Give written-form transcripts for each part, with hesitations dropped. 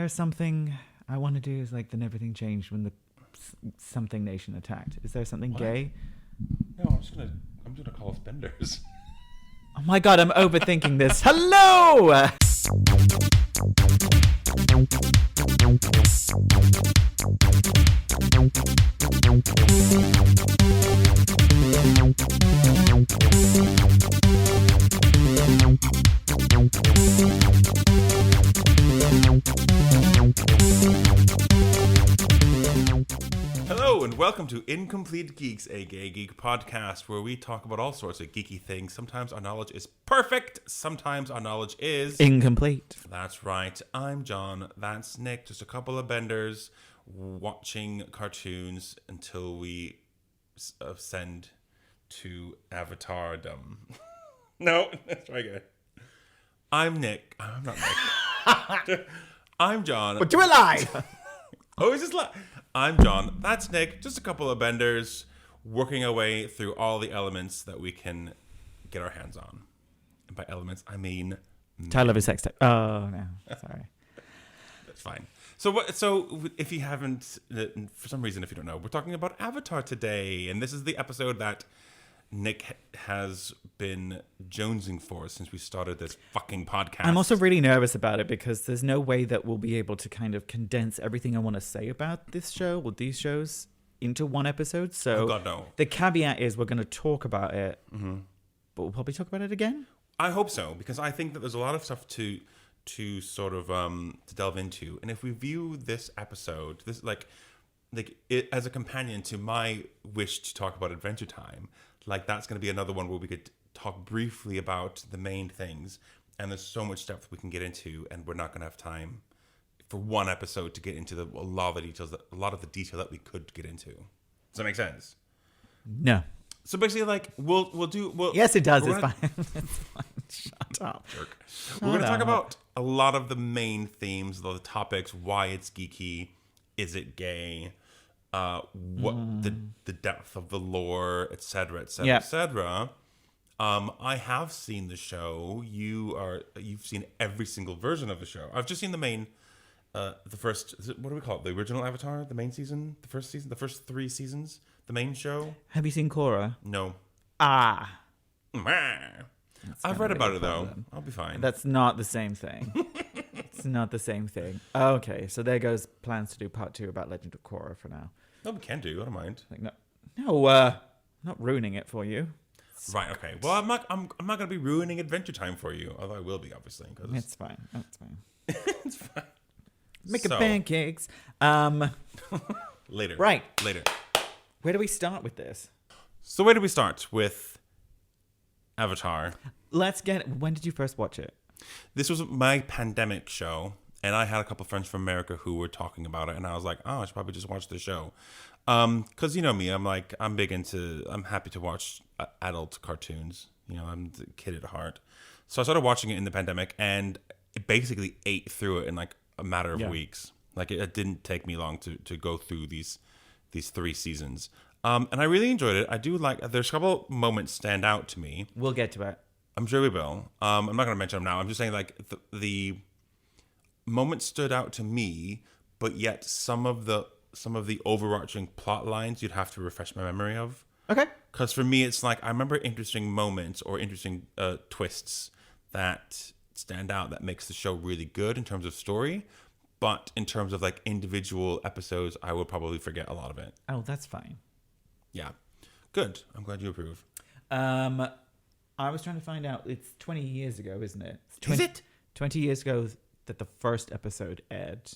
there something I want to do? Is like then everything changed when the something nation attacked. Is there something gay? No, I'm gonna call us benders. Oh my god, I'm overthinking this. Hello! Hello and welcome to Incomplete Geeks, a gay geek podcast where we talk about all sorts of geeky things. Sometimes our knowledge is perfect, sometimes our knowledge is incomplete. That's right. I'm John. That's Nick. Just a couple of benders watching cartoons until we ascend to Avatardom. No, let's try again. I'm Nick. I'm not Nick. I'm John. But do it live. Oh, is this live? I'm John. That's Nick. Just a couple of benders working our way through all the elements that we can get our hands on. And by elements, I mean Tyler sex tape. Oh no, sorry. That's fine. So if you haven't, for some reason, if you don't know, we're talking about Avatar today, and this is the episode that Nick has been jonesing for since we started this fucking podcast. I'm also really nervous about it because there's no way that we'll be able to kind of condense everything I want to say about this show or these shows into one episode. So oh God, no. The caveat is we're going to talk about it, but we'll probably talk about it again. I hope so, because I think that there's a lot of stuff to sort of to delve into, and if we view this episode, this like it as a companion to my wish to talk about Adventure Time. Like, that's going to be another one where we could talk briefly about the main things. And there's so much stuff that we can get into, and we're not going to have time for one episode to get into a lot of the detail that we could get into. Does that make sense? No. So basically, like, we'll do. Yes, it does. It's fine. It's fine. Shut up. Jerk. We're going to talk about a lot of the main themes, the topics, why it's geeky, is it gay, what the depth of the lore, etc., etc., etc. I have seen the show. You've seen every single version of the show. I've just seen the main, the first. What do we call it? The original Avatar, the main season, the first season, the first 3 seasons, the main show. Have you seen Korra? No. Ah. I've read about it though. I'll be fine. That's not the same thing. It's not the same thing. Okay, so there goes plans to do part 2 about Legend of Korra for now. No, we can do. I don't mind. Like, no, not ruining it for you. Right. Okay. Well, I'm not going to be ruining Adventure Time for you. Although I will be, obviously. Cause it's fine. It's fine. It's fine. Making pancakes. Later. Right. Later. Where do we start with this? So where do we start with Avatar? When did you first watch it? This was my pandemic show. And I had a couple of friends from America who were talking about it, and I was like, "Oh, I should probably just watch the show," because you know me, I'm happy to watch adult cartoons. You know, I'm the kid at heart. So I started watching it in the pandemic, and it basically ate through it in like a matter of weeks. Like it didn't take me long to go through these 3 seasons, and I really enjoyed it. I do like. There's a couple moments stand out to me. We'll get to it. I'm sure we will. I'm not going to mention them now. I'm just saying like the moments stood out to me, but yet some of the overarching plot lines you'd have to refresh my memory of. Okay. Because for me, it's like I remember interesting moments or interesting twists that stand out that makes the show really good in terms of story, but in terms of like individual episodes, I would probably forget a lot of it. Oh, that's fine. Yeah. Good. I'm glad you approve. I was trying to find out. It's 20 years ago, isn't it? Is it? 20 years ago that the first episode aired.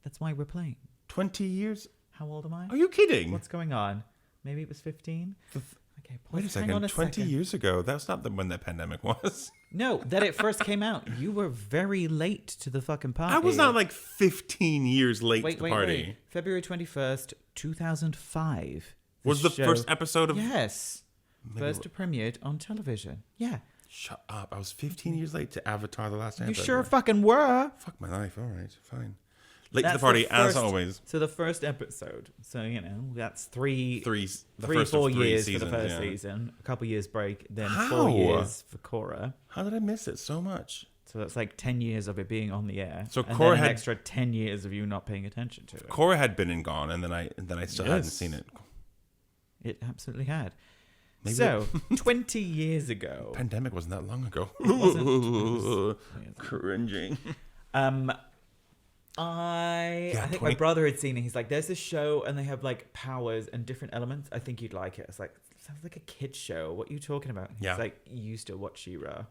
That's why we're playing. 20 years? How old am I? Are you kidding? What's going on? Maybe it was 15? Okay, wait a second. 20 years ago? That's not when that pandemic was. No, that it first came out. You were very late to the fucking party. I was not like 15 years late to the party. Wait. February 21st, 2005. Was the first episode of... Yes. First premiered on television. Yeah. Shut up. I was 15 years late to Avatar The Last Airbender. You sure fucking were. Fuck my life. All right. Fine. Late to the party, as always. So the first episode. So, you know, that's 4 years seasons, for the first season. A couple years break. Then 4 years for Korra. How did I miss it so much? So that's like 10 years of it being on the air. So and Korra then an had extra 10 years of you not paying attention to it. Korra had been and gone, and then I still hadn't seen it. It absolutely had. Maybe so 20 years ago. Pandemic wasn't that long ago. It was Cringing. I think my brother had seen it. He's like, there's this show and they have like powers and different elements. I think you'd like it. It's like, sounds like a kid's show. What are you talking about? Yeah. He's like, you used to watch She-Ra.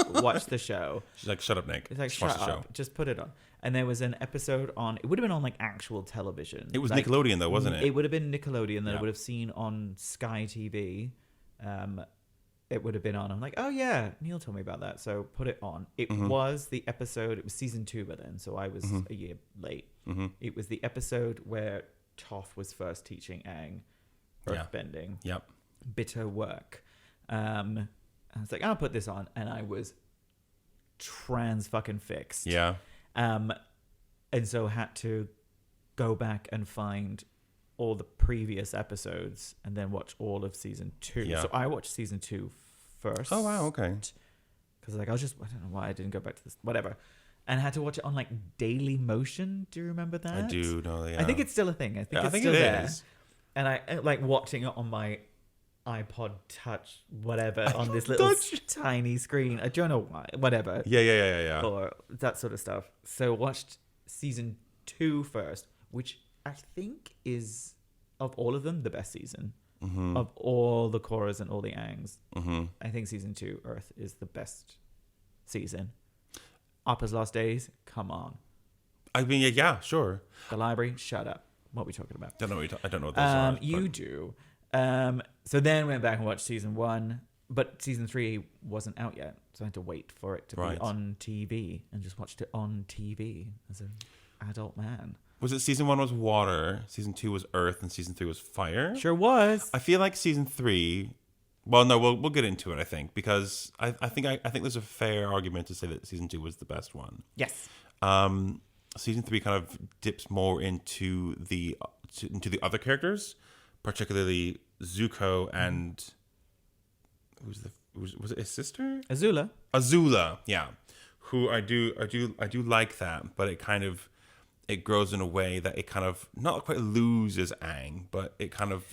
Watch the show. She's like, shut up, Nick. It's like, just watch shut the show. up. Just put it on. And there was an episode on, it would have been on like actual television. It was like, Nickelodeon though, wasn't it? It would have been Nickelodeon that I Yeah. would have seen on Sky TV. It would have been on. I'm like, oh yeah, Neil told me about that. So put it on. It was the episode, it was season 2 by then. So I was a year late. It was the episode where Toph was first teaching Aang earthbending. Yep. Bitter work. I was like, I'll put this on. And I was trans fucking fixed. Yeah. And so had to go back and find all the previous episodes and then watch all of season 2. Yeah. So I watched season 2 first. Oh wow, okay. Because like I don't know why I didn't go back to this, whatever. And I had to watch it on like Daily Motion. Do you remember that? I do know that. I think it's still a thing. I think it's still there. And I like watching it on my iPod Touch, whatever, on this little tiny screen. I don't know why, whatever. Yeah. Or that sort of stuff. So watched season 2 first, which I think is, of all of them, the best season. Of all the Korras and all the Aangs. I think season 2, Earth, is the best season. Appa's Lost Days, come on. I mean, yeah, sure. The Library, shut up. What are we talking about? I don't know what those are. You do. So then went back and watched season 1, but season 3 wasn't out yet, so I had to wait for it to be on TV, and just watched it on TV as an adult man. Was it season 1 was water, season 2 was earth, and season 3 was fire? Sure was. I feel like season 3. Well, no, we'll get into it. I think because I think there's a fair argument to say that season 2 was the best one. Yes. Season 3 kind of dips more into the other characters, particularly Zuko and was it his sister? Azula, yeah. Who I do like that, but it grows in a way that it kind of not quite loses Aang, but it kind of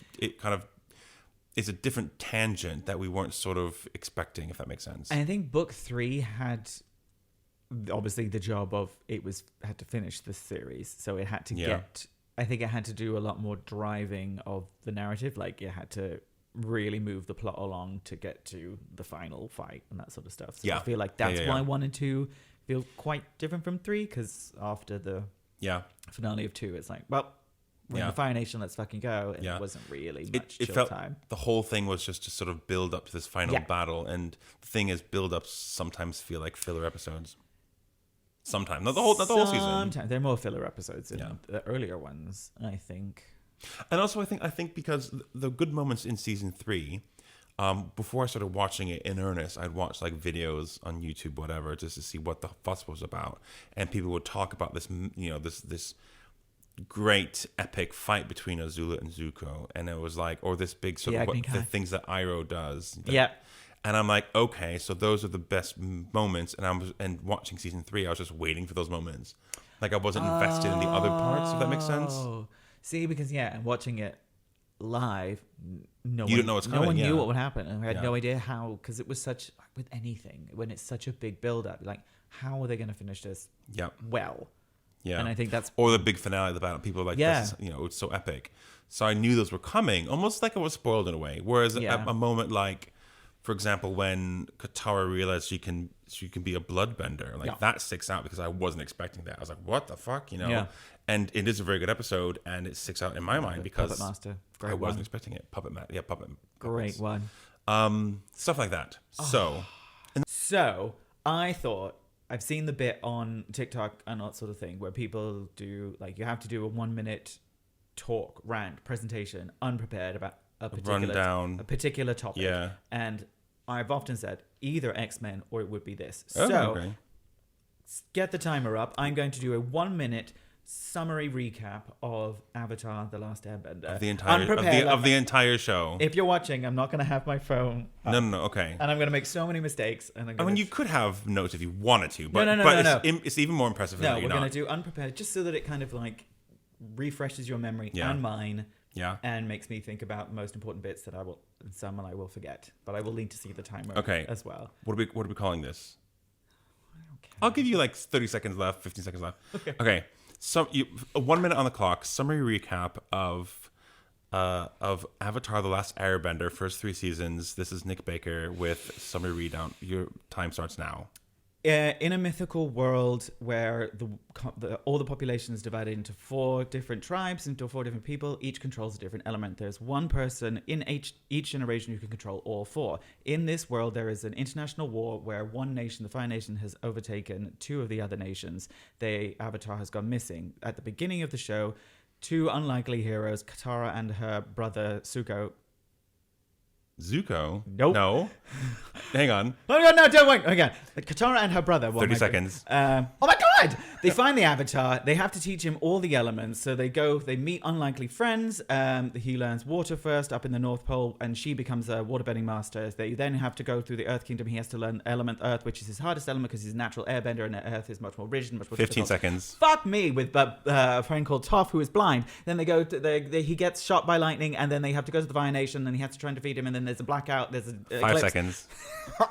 is a different tangent that we weren't sort of expecting, if that makes sense. I think book 3 had obviously the job of had to finish the series, so it had to get. I think it had to do a lot more driving of the narrative. Like it had to really move the plot along to get to the final fight and that sort of stuff. So I feel like that's why 1 and 2 feel quite different from 3, because after the finale of 2, it's like, well, we're in the Fire Nation, let's fucking go. And it wasn't really much chill felt, time. The whole thing was just to sort of build up to this final battle, and the thing is, build-ups sometimes feel like filler episodes. Sometimes, not the whole season. Sometimes there are more filler episodes in the earlier ones, I think. And also, I think because the good moments in season 3, before I started watching it in earnest, I'd watch like videos on YouTube, whatever, just to see what the fuss was about, and people would talk about this, this great epic fight between Azula and Zuko, and it was like, or this big sort of the things that Iroh does. And I'm like, okay, so those are the best moments. And watching season 3, I was just waiting for those moments. Like I wasn't invested in the other parts, if that makes sense. See, because and watching it live, no one knew what would happen, and we had no idea how, because it was such, with anything, when it's such a big build up, like how are they going to finish this well? Yeah. And I think that's, or the big finale of the battle. People are like, this is, it's so epic. So I knew those were coming, almost like I was spoiled in a way. Whereas a moment like, for example, when Katara realized she can be a bloodbender, like that sticks out because I wasn't expecting that. I was like, what the fuck, And it is a very good episode, and it sticks out in my mind because Puppet Master. I wasn't expecting it. Puppet. Great one. Stuff like that. So I thought, I've seen the bit on TikTok and that sort of thing where people do, like, you have to do a 1-minute talk, rant, presentation, unprepared about a particular topic. Yeah. And I've often said either X-Men or it would be this. Okay. Get the timer up. I'm going to do a 1-minute summary recap of Avatar: The Last Airbender. Of the entire show. If you're watching, I'm not going to have my phone up, No, okay. and I'm going to make so many mistakes. And I mean, you could have notes if you wanted to, but No. It's even more impressive that we're you're not. going to do unprepared, just so that it kind of like refreshes your memory and mine. Yeah. And makes me think about the most important bits that I will forget, but I will need to see the timer as well. What are we calling this? I'll give you like 30 seconds left, 15 seconds left. Okay. So 1 minute on the clock. Summary recap of Avatar: The Last Airbender, first 3 seasons. This is Nick Baker with summary readout. Your time starts now. In a mythical world where all the population is divided into 4 different tribes, into 4 different people, each controls a different element. There's one person in each generation who can control all 4. In this world, there is an international war where one nation, the Fire Nation, has overtaken 2 of the other nations. Avatar has gone missing. At the beginning of the show, 2 unlikely heroes, Katara and her brother Zuko. Nope. No. Hang on. No, don't wait. Again, Katara and her brother. 30 seconds. Oh my God! They find the Avatar. They have to teach him all the elements. So they meet unlikely friends. He learns water first up in the North Pole, and she becomes a waterbending master. They then have to go through the Earth Kingdom. He has to learn element Earth, which is his hardest element because he's a natural airbender, and Earth is much more rigid, much more 15 difficult. seconds. Fuck me with a friend called Toph who is blind. Then they go to he gets shot by lightning, and then they have to go to the Fire Nation, and he has to try and defeat him, and then there's a blackout. There's a 5 eclipse. seconds.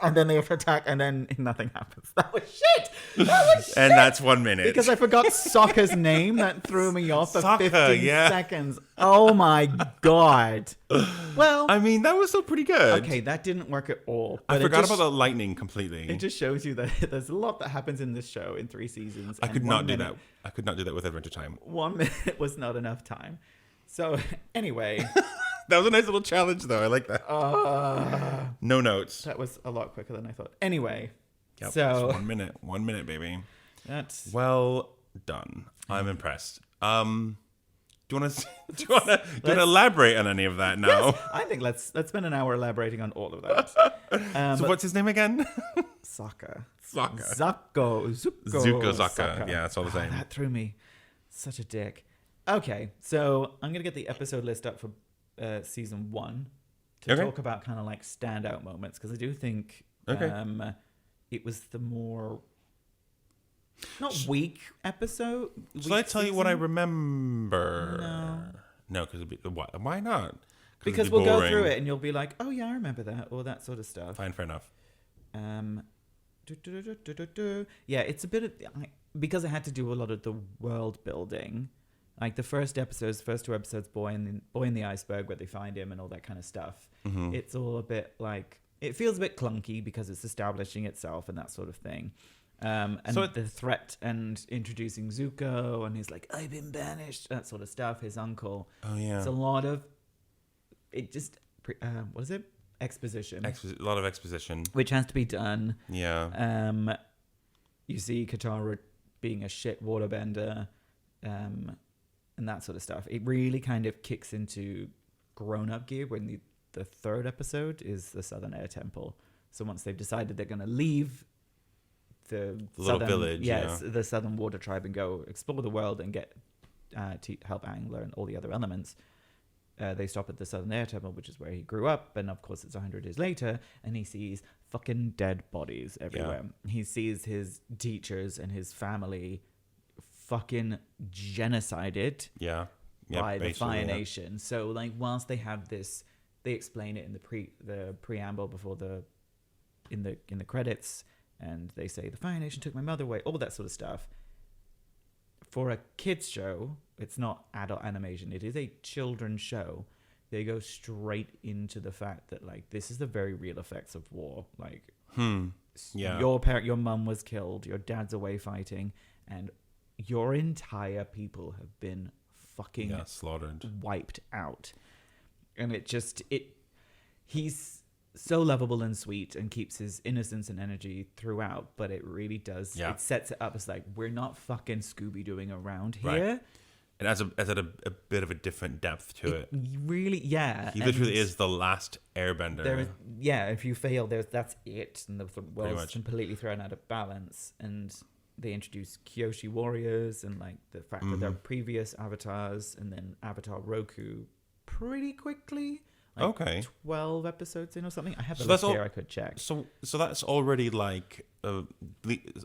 And then they have to attack, and then nothing happens. That was shit. And that's 1 minute. Because I forgot Sokka's name. That threw me off for Sokka, 15 seconds. Oh my God. Well, I mean, that was still pretty good. Okay, that didn't work at all. I forgot about the lightning completely. It just shows you that there's a lot that happens in this show in 3 seasons. I could not do that. I could not do that with Adventure Time. 1 minute was not enough time. So anyway. That was a nice little challenge, though. I like that. No notes. That was a lot quicker than I thought. Anyway. Yep, so 1 minute. 1 minute, baby. That's well done. I'm impressed. Do you want to elaborate on any of that now? Yes, I think let's spend an hour elaborating on all of that. So what's his name again? Sokka. Zuko Sokka. Yeah, it's all the same. That threw me. Such a dick. Okay, so I'm gonna get the episode list up for season 1 to talk about kind of like standout moments, because I do think it was the more not weak episode. Shall I tell you what I remember? No, because why not? Because we'll go through it and you'll be like, oh yeah, I remember that, or that sort of stuff. Fine, fair enough. Yeah, it's a bit of because I had to do a lot of the world building. Like the first 2 episodes, Boy in the Iceberg, where they find him and all that kind of stuff. Mm-hmm. It's all a bit like, it feels a bit clunky because it's establishing itself and that sort of thing. And so the threat and introducing Zuko, and he's like, I've been banished, that sort of stuff. His uncle. Oh yeah. It's a lot of what is it? Exposition. A lot of exposition, which has to be done. Yeah. You see Katara being a shit waterbender. And that sort of stuff. It really kind of kicks into grown-up gear when the 3rd episode is the Southern Air Temple. So once they've decided they're going to leave the little village, the Southern Water Tribe, and go explore the world and get to help Aang learn all the other elements, they stop at the Southern Air Temple, which is where he grew up. And of course, it's 100 years later, and he sees fucking dead bodies everywhere. Yeah. He sees his teachers and his family fucking genocided by the Fire Nation. So like, whilst they have this, they explain it in the preamble before in the credits, and they say the Fire Nation took my mother away, all that sort of stuff. For a kids show, it's not adult animation, it is a children's show. They go straight into the fact that like, this is the very real effects of war. Like your mum was killed, your dad's away fighting, and your entire people have been fucking slaughtered, wiped out. And he's so lovable and sweet and keeps his innocence and energy throughout, but it really does, it sets it up as like, we're not fucking Scooby-Dooing around here. Right. It has a bit of a different depth to it. Really, yeah. He literally is the last airbender. If you fail, that's it. And the world's completely thrown out of balance. And they introduced Kyoshi warriors and like the fact that they're previous avatars, and then Avatar Roku pretty quickly. Like Okay. 12 episodes in or something. I have the So list that's here. I could check. So that's already like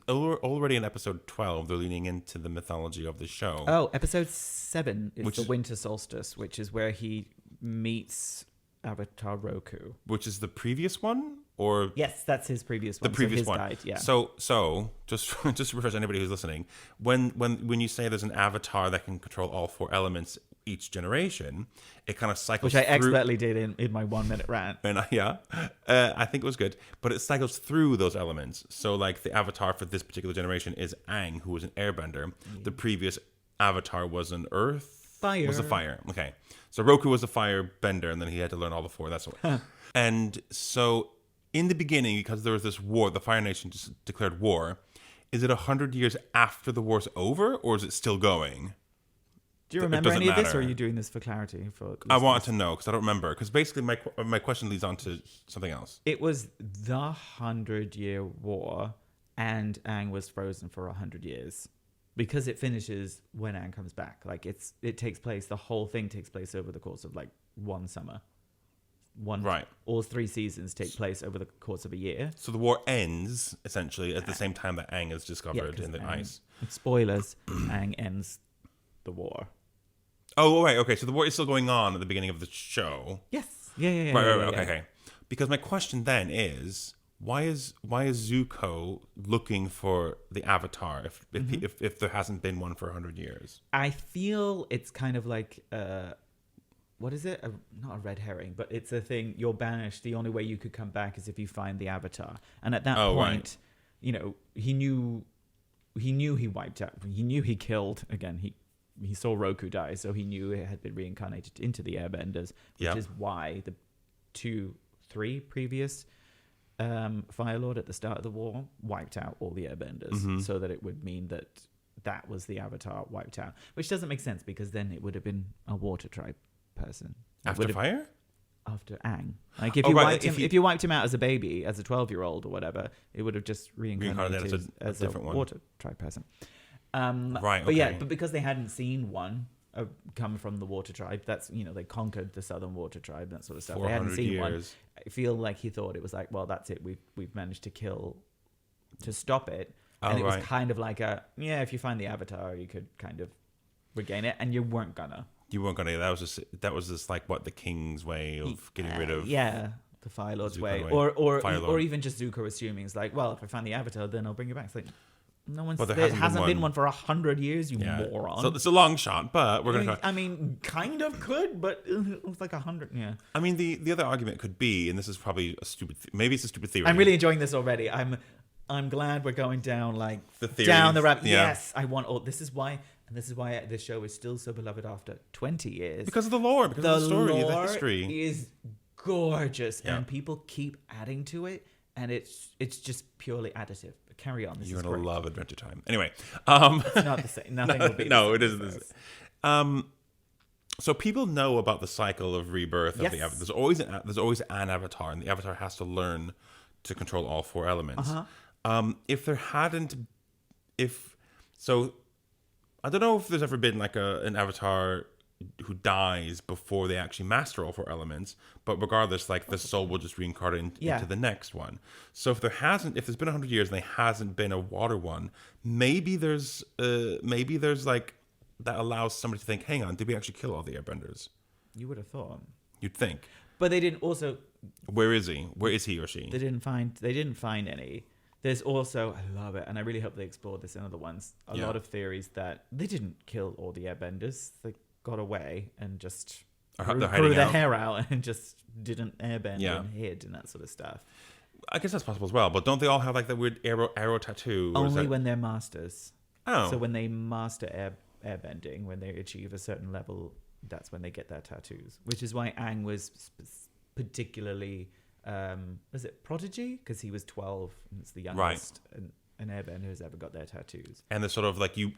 already in episode 12. They're leaning into the mythology of the show. Oh, episode 7 is the winter solstice, which is where he meets Avatar Roku. Which is the previous one, or Yes, that's his previous one. the previous his one. Guide, yeah. So just to refresh anybody who's listening, when you say there's an avatar that can control all 4 elements each generation, it kind of cycles Which I through. expertly did in my 1 minute rant. And I think it was good, but it cycles through those elements. So like the avatar for this particular generation is Aang, who was an airbender. The previous avatar was an earth. Fire. Was a fire. Okay. So Roku was a fire bender, and then he had to learn all the 4. That's what. And so in the beginning, because there was this war, the Fire Nation just declared war. Is it 100 years after the war's over, or is it still going? Do you remember doesn't any of this, or matter. are you doing this for clarity? I wanted to know because I don't remember. Because basically, my question leads on to something else. It was the 100-year war, and Aang was frozen for 100 years. Because it finishes when Aang comes back. Like it takes place, the whole thing takes place over the course of like 1 summer. Right. All 3 seasons take place over the course of a year. So the war ends essentially at the same time that Aang is discovered 'cause in the Aang- ice. Spoilers, Aang ends the war. Oh, right. Okay. So the war is still going on at the beginning of the show. Yes. Yeah. Right. yeah, Okay. Because my question then is, why is Zuko looking for the Avatar if there hasn't been one for 100 years? I feel it's kind of like what is it? Not a red herring, but it's a thing. You're banished. The only way you could come back is if you find the Avatar. And at that point, right. you know, he knew he wiped out. He knew he killed again. He saw Roku die, so he knew it had been reincarnated into the Airbenders, which is why the 2-3 previous Fire Lord at the start of the war wiped out all the Airbenders, so that it would mean that was the Avatar wiped out, which doesn't make sense because then it would have been a water tribe person. After fire? After Aang. Like if you wiped him out as a baby, as a 12-year-old or whatever, it would have just reincarnated as a different one. water tribe person. Right, okay. But yeah, but because they hadn't seen one come from the water tribe, that's, you know, they conquered the southern water tribe, that sort of stuff. They hadn't seen one. I feel like he thought it was like, well, that's it. We've managed to stop it. And it was kind of like if you find the Avatar, you could kind of regain it, and you weren't gonna. That was just like what the king's way of getting rid of. The Fire Lord's way. Or even just Zuko assuming it's like, well, if I find the Avatar, then I'll bring it back. It's like, no one's. Well, there hasn't been one for 100 years, you moron. So it's a long shot, but we're gonna. I mean, kind of could, but it's like 100. Yeah. I mean, the other argument could be, and this is probably a stupid. Maybe it's a stupid theory. I'm really enjoying this already. I'm glad we're going down like the theories. Down the rabbit. Yeah. Yes, I want all. This is why this show is still so beloved after 20 years. Because of the lore, because of the story, the history is gorgeous, and people keep adding to it, and it's just purely additive. But carry on. You're gonna love Adventure Time. Anyway, it's not the same. Nothing will be. No, it isn't the same. So people know about the cycle of rebirth of the Avatar. There's always an Avatar, and the Avatar has to learn to control all 4 elements. If there hadn't, I don't know if there's ever been like an Avatar who dies before they actually master all 4 elements, but regardless, like the soul will just reincarnate into the next one. So if there's been 100 years and there hasn't been a water one, maybe there's like that allows somebody to think, hang on, did we actually kill all the Airbenders? You would have thought. You'd think. But they didn't also. Where is he? Where is he or she? They didn't find any. There's also, I love it, and I really hope they explore this in other ones, a lot of theories that they didn't kill all the Airbenders. They got away and just grew their hair out and just didn't airbend and hid and that sort of stuff. I guess that's possible as well, but don't they all have like the weird arrow tattoo? Only when they're masters. Oh. So when they master airbending, when they achieve a certain level, that's when they get their tattoos, which is why Aang was particularly... was it Prodigy? Because he was 12 and it's the youngest an airbender who's ever got their tattoos. And they're sort of like you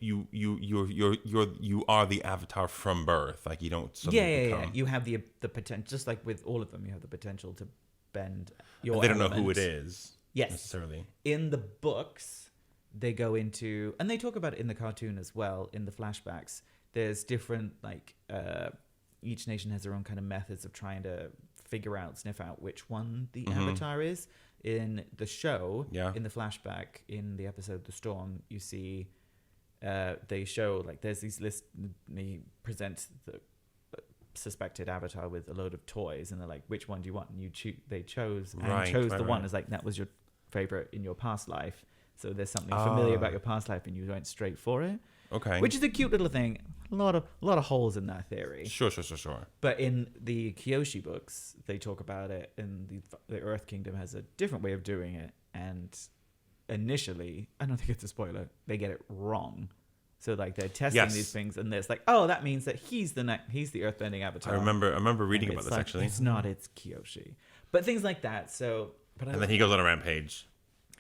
are the Avatar from birth. Like you don't suddenly become... You have the potential, just like with all of them, you have the potential to bend your They don't element. know who it is. Yes. Necessarily. In the books, they go into, and they talk about it in the cartoon as well, in the flashbacks. There's different, like, each nation has their own kind of methods of trying to sniff out which one the avatar is. In the show, in the flashback, in the episode The Storm, you see they show, like, there's these lists, they present the suspected avatar with a load of toys, and they're like, which one do you want? And they chose the one as, like, that was your favorite in your past life, so there's something familiar about your past life, and you went straight for it. Okay. Which is a cute little thing. A lot of holes in that theory. Sure. But in the Kyoshi books, they talk about it, and the Earth Kingdom has a different way of doing it. And initially, I don't think it's a spoiler, they get it wrong. So, like, they're testing these things, and there's like, oh, that means that he's the earthbending avatar. I remember reading about this, like, actually. It's not. It's Kyoshi. But things like that. So, and then he goes on a rampage.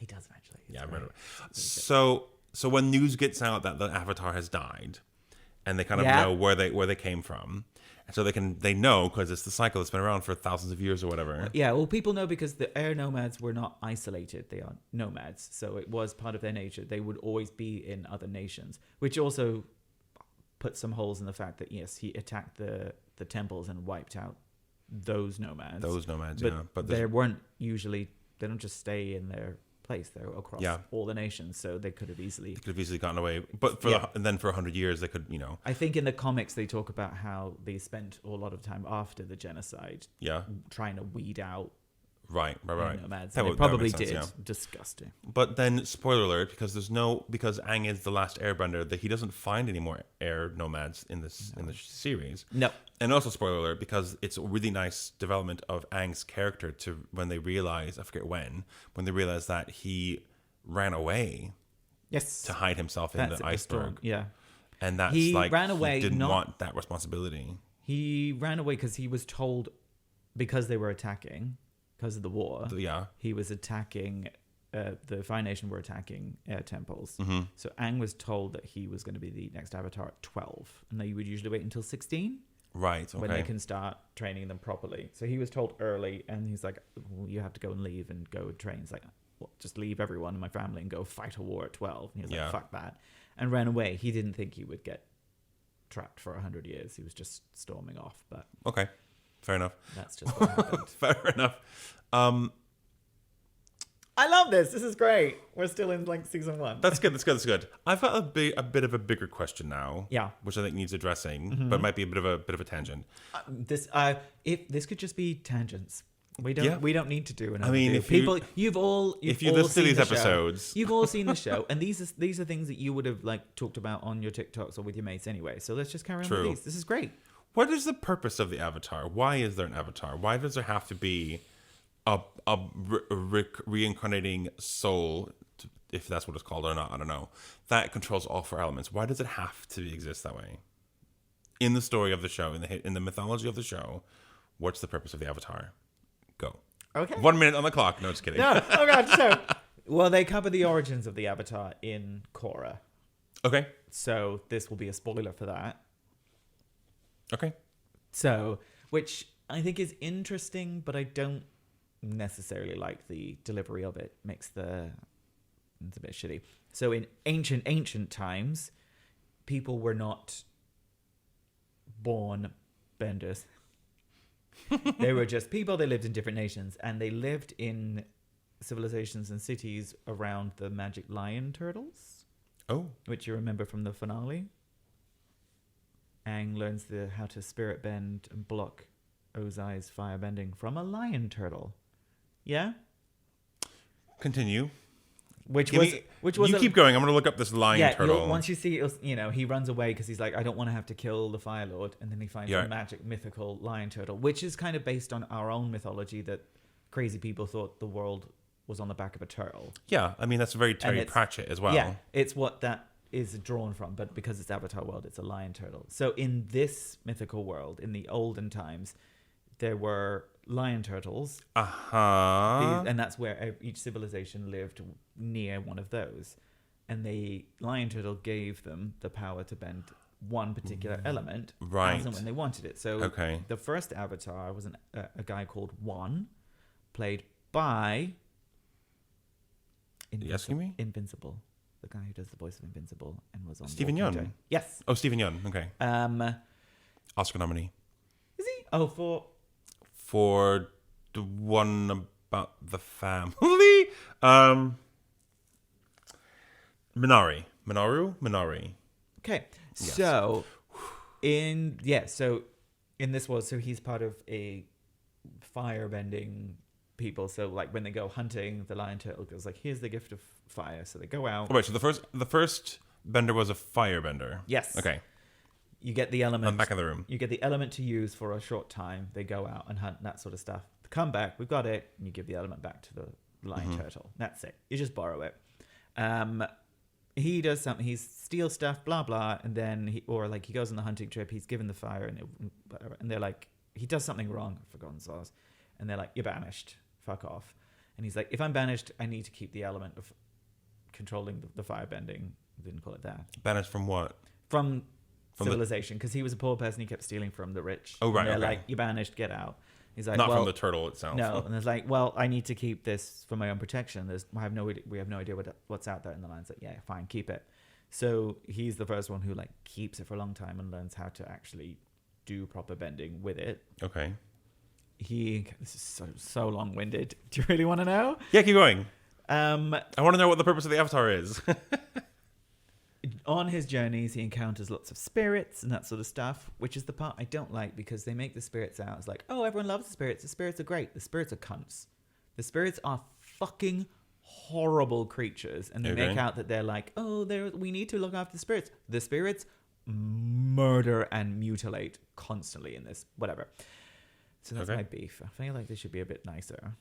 He does eventually. Yeah, I remember. So when news gets out that the avatar has died, and they kind of know where they came from, and so they know, because it's the cycle that's been around for thousands of years or whatever. Yeah, well, people know because the air nomads were not isolated; they are nomads, so it was part of their nature. They would always be in other nations, which also put some holes in the fact that yes, he attacked the temples and wiped out those nomads. But they weren't usually. They don't just stay in their place. They're across all the nations, so they could have easily gotten away. But and then for 100 years they could, I think in the comics they talk about how they spent a lot of time after the genocide trying to weed out right nomads. They probably did. Disgusting. But then, spoiler alert, because Aang is the last airbender, that he doesn't find any more air nomads in the series. No. And also, spoiler alert, because it's a really nice development of Aang's character to when they realize, I forget when they realize that he ran away to hide himself in the iceberg. Yeah. And that's he ran away, he didn't want that responsibility. He ran away because he was told, because they were attacking, because of the war, he was attacking, the Fire Nation were attacking air temples. Mm-hmm. So Aang was told that he was going to be the next avatar at 12. And they would usually wait until 16. Right, okay. When they can start training them properly. So he was told early, and he's like, well, you have to go and leave and go and train. He's like, well, just leave everyone in my family and go fight a war at 12. And he was like, fuck that. And ran away. He didn't think he would get trapped for 100 years. He was just storming off. But okay. Fair enough. That's just what happened. Fair enough. I love this. This is great. We're still in like season 1. That's good. I've got a bit of a bigger question now. Yeah. Which I think needs addressing, but might be a bit of a tangent. If this could just be tangents. We don't need to do another. I mean, if you've all listened to these episodes, you've all seen the show, and these are things that you would have like talked about on your TikToks or with your mates anyway. So let's just carry on with these. This is great. What is the purpose of the avatar? Why is there an avatar? Why does there have to be a reincarnating soul, if that's what it's called or not? I don't know. That controls all 4 elements. Why does it have to exist that way? In the story of the show, in the mythology of the show, what's the purpose of the avatar? Go. Okay. 1 minute on the clock. No, just kidding. No. Oh god. So, well, they cover the origins of the avatar in Korra. Okay. So this will be a spoiler for that. Okay. So, which I think is interesting, but I don't necessarily like the delivery of it. It's a bit shitty. So in ancient times, people were not born benders. They were just people. They lived in different nations, and they lived in civilizations and cities around the magic lion turtles. Oh, which you remember from the finale. Aang learns how to spirit bend and block Ozai's fire bending from a lion turtle. Yeah? Continue. Which was you keep going. I'm going to look up this lion turtle. Once you see it, he runs away because he's like, I don't want to have to kill the Fire Lord. And then he finds a magic mythical lion turtle, which is kind of based on our own mythology that crazy people thought the world was on the back of a turtle. Yeah, I mean, that's very Terry Pratchett as well. Yeah, it's what that is drawn from, but because it's Avatar world, it's a lion turtle. So in this mythical world, in the olden times, there were lion turtles. And that's where each civilization lived near one of those. And the lion turtle gave them the power to bend one particular element as and when they wanted it. So the first Avatar was a guy called Wan, played by You asking me? Invincible. the guy who does the voice of Invincible and was on Stephen Walking Yeun. Dead. Yes. Oh, Stephen Yeun. Okay. Oscar nominee. Is he? Oh, for the one about the family. Minari. Okay. Yes. So in this was, so he's part of a firebending people. So like when they go hunting, the lion turtle goes like, here's the gift of fire. So they go out. Oh, right. So the first bender was a firebender. Yes. Okay. You get the element. I'm back in the room. You get the element to use for a short time. They go out and hunt, that sort of stuff. Come back, we've got it, and you give the element back to the lion turtle. That's it. You just borrow it. He does something. He steals stuff, blah blah, and then he goes on the hunting trip. He's given the fire, and they're like, he does something wrong. I've forgotten sauce, and they're like, you're banished. Fuck off. And he's like, if I'm banished, I need to keep the element of controlling the firebending. Didn't call it that. Banished from what? From civilization, because he was a poor person. He kept stealing from the rich. Oh, right. And they're okay. like, you're banished. Get out. He's like, not from the turtle itself. No, and it's like, well, I need to keep this for my own protection. We have no idea what's out there. And the lion's like, yeah, fine, keep it. So he's the first one who like keeps it for a long time and learns how to actually do proper bending with it. Okay. This is so long-winded. Do you really want to know? Yeah, keep going. I want to know what the purpose of the avatar is. On his journeys, he encounters lots of spirits and that sort of stuff, which is the part I don't like, because they make the spirits out as like, oh, everyone loves the spirits. The spirits are great. The spirits are cunts. The spirits are fucking horrible creatures, and they make out that they're like, oh, we need to look after the spirits. The spirits murder and mutilate constantly in this, whatever. So that's my beef. I feel like they should be a bit nicer.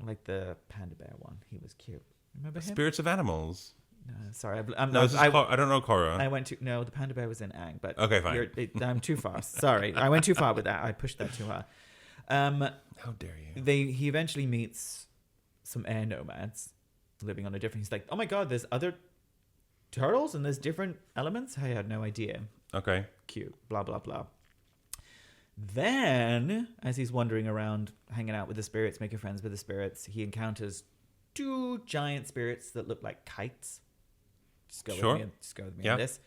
Like the panda bear one. He was cute. Remember him? Spirits of animals. No, sorry. I don't know Korra. The panda bear was in Aang, but okay, fine. I'm too far. Sorry, I went too far with that. I pushed that too hard. How dare you? He eventually meets some air nomads living on a different. He's like, oh my god, there's other turtles and there's different elements. I had no idea. Okay. Cute. Blah blah blah. Then, as he's wandering around, hanging out with the spirits, making friends with the spirits, he encounters two giant spirits that look like kites. Just go with me on this.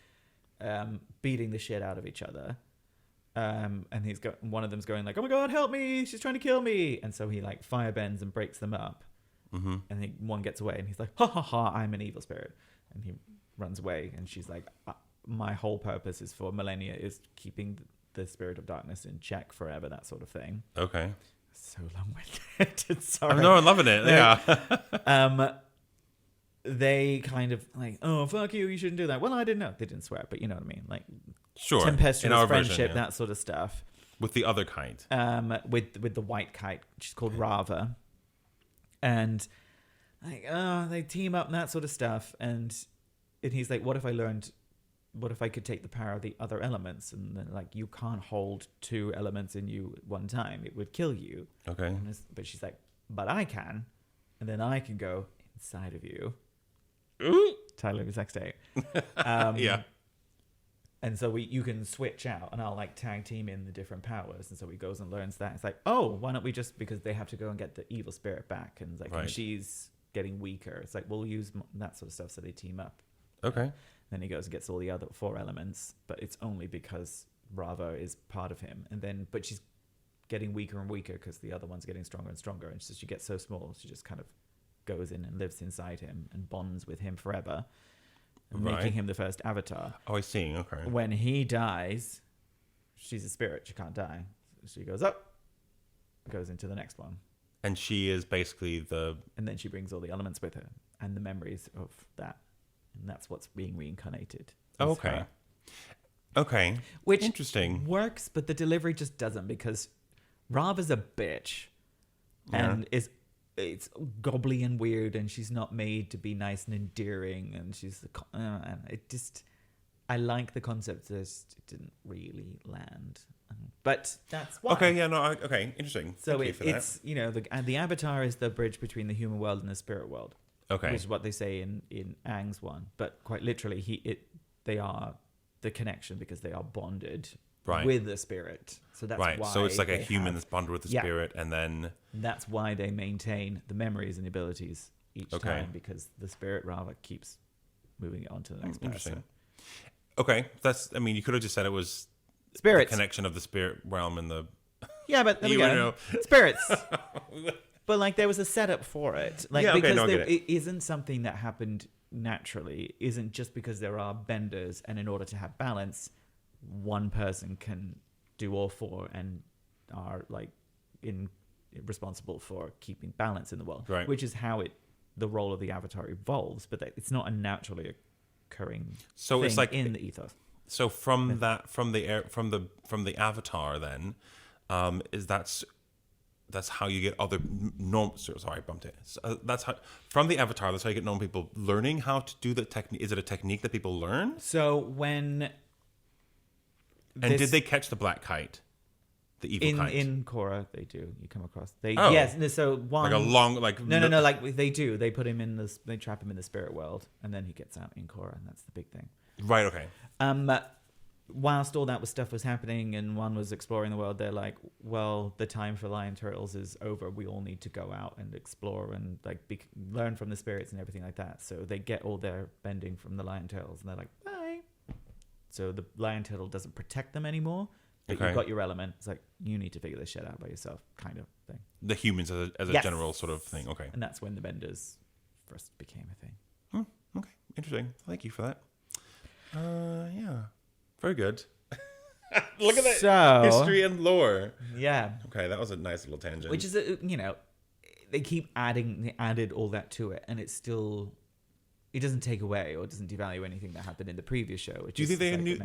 Beating the shit out of each other. And one of them's going like, oh my god, help me, she's trying to kill me. And so he like firebends and breaks them up. Mm-hmm. And one gets away and he's like, ha ha ha, I'm an evil spirit. And he runs away, and she's like, my whole purpose is for millennia is keeping the spirit of darkness in check forever, that sort of thing. Okay. So long-winded. Sorry. No, I'm loving it. Yeah. They kind of like, oh, fuck you shouldn't do that. Well, I didn't know. They didn't swear, but you know what I mean. Like, sure. Tempestuous friendship, that sort of stuff. With the other kite. With the white kite, which is called Rava. And like, they team up and that sort of stuff. And he's like, what if I could take the power of the other elements? And then like, you can't hold two elements in you at one time. It would kill you. Okay. But she's like, but I can. And then I can go inside of you. Ooh. Title of your sex tape. Yeah. And so you can switch out, and I'll like tag team in the different powers. And so he goes and learns that. It's like, oh, why don't we just, because they have to go and get the evil spirit back. And it's like, and she's getting weaker. It's like, we'll use that sort of stuff. So they team up. Okay. Then he goes and gets all the other 4 elements, but it's only because Rava is part of him. But she's getting weaker and weaker because the other one's getting stronger and stronger. And so she gets so small, she just kind of goes in and lives inside him and bonds with him forever, making him the first avatar. Oh, I see. Okay. When he dies, she's a spirit. She can't die. So she goes up, goes into the next one. And she is basically And then she brings all the elements with her and the memories of that. And that's what's being reincarnated. Okay. Her. Okay. Which interesting works, but the delivery just doesn't, because Rava's a bitch and it's gobbly and weird, and she's not made to be nice and endearing, and and it just, I like the concept, it didn't really land. But that's why. Okay, yeah, no, okay, interesting. So it's you know, the avatar is the bridge between the human world and the spirit world. Okay. Which is what they say in Aang's one. But quite literally, they are the connection, because they are bonded with the spirit. So that's why. So it's like a human that's bonded with the spirit, and then that's why they maintain the memories and the abilities each time, because the spirit Rava keeps moving it on to the next Interesting. person. Okay, I mean, you could have just said it was Spirits. the connection of the spirit realm and the. Yeah, but there we You go. know. Spirits. But like there was a setup for it. Like Yeah, okay, because no, I get it. it isn't something that happened naturally. It isn't just because there are benders and in order to have balance, one person can do all four and are like responsible for keeping balance in the world. Right. Which is how the role of the avatar evolves, but it's not a naturally occurring thing It's like in the ethos. So from the avatar then, that's how you get other normal. Sorry, I bumped it. So, that's how from the avatar. That's how you get normal people learning how to do the technique. Is it a technique that people learn? So when And did they catch the black kite, the evil kite? In Korra, they do. You come across Oh. yes. So one Like a long no. Like they do. They put him in this. They trap him in the spirit world, and then he gets out in Korra, and that's the big thing. Right. Okay. Whilst all that stuff was happening and one was exploring the world, they're like, well, the time for lion turtles is over. We all need to go out and explore and like learn from the spirits and everything like that. So they get all their bending from the lion turtles, and they're like, bye. So the lion turtle doesn't protect them anymore. But Okay. you've got your element. It's like, you need to figure this shit out by yourself, kind of thing. The humans as a Yes. general sort of thing. Okay. And that's when the benders first became a thing. Okay. Interesting. Thank you for that. Yeah. Very good. Look at that So, history and lore. Yeah. Okay, that was a nice little tangent. Which is, they keep they added all that to it, and it's still, it doesn't take away or doesn't devalue anything that happened in the previous show. Do you think they knew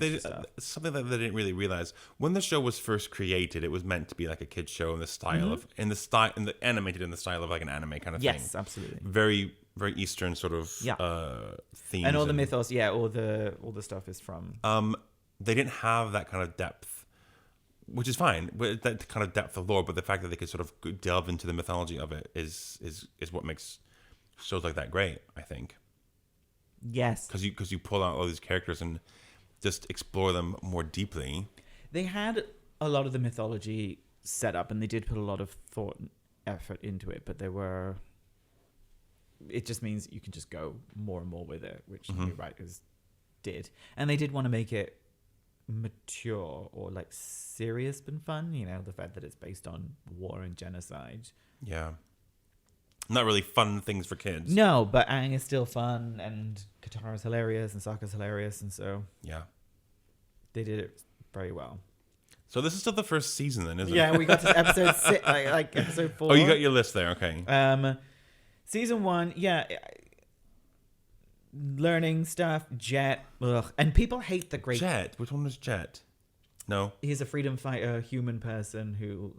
something that they didn't really realize when the show was first created? It was meant to be like a kids show in the style of animated in the style of like an anime kind of thing. Yes, absolutely. Very very Eastern sort of themes and all the mythos, all the stuff is from. They didn't have that kind of depth, which is fine. That kind of depth of lore, but the fact that they could sort of delve into the mythology of it is what makes shows like that great, I think. Yes, because you pull out all these characters and just explore them more deeply. They had a lot of the mythology set up, and they did put a lot of thought and effort into it, but it just means you can just go more and more with it, which the new writers did. And they did want to make it mature or like serious and fun, the fact that it's based on war and genocide. Yeah. Not really fun things for kids. No, but Aang is still fun, and Katara's hilarious, and Sokka's hilarious, and so yeah, they did it very well. So this is still the first season then, isn't it? Yeah, we got to episode 6, like episode 4. Oh, you got your list there, okay. Season 1, learning stuff, Jet, and people hate the great... Jet? Which one was Jet? No. He's a freedom fighter, human person who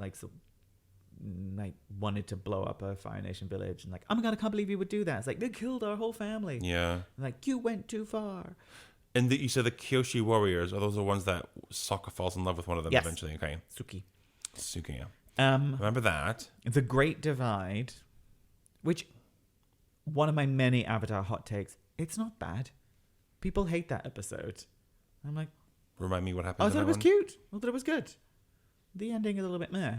wanted to blow up a Fire Nation village, and oh my god, I can't believe you would do that. It's like, they killed our whole family. Yeah. Like, you went too far. And you said the Kyoshi warriors, are those the ones that Sokka falls in love with one of them eventually? Okay. Suki, yeah. Remember that. The Great Divide, which one of my many Avatar hot takes, it's not bad. People hate that episode. I'm like, remind me what happened. I thought it was cute. I thought it was good. The ending is a little bit meh.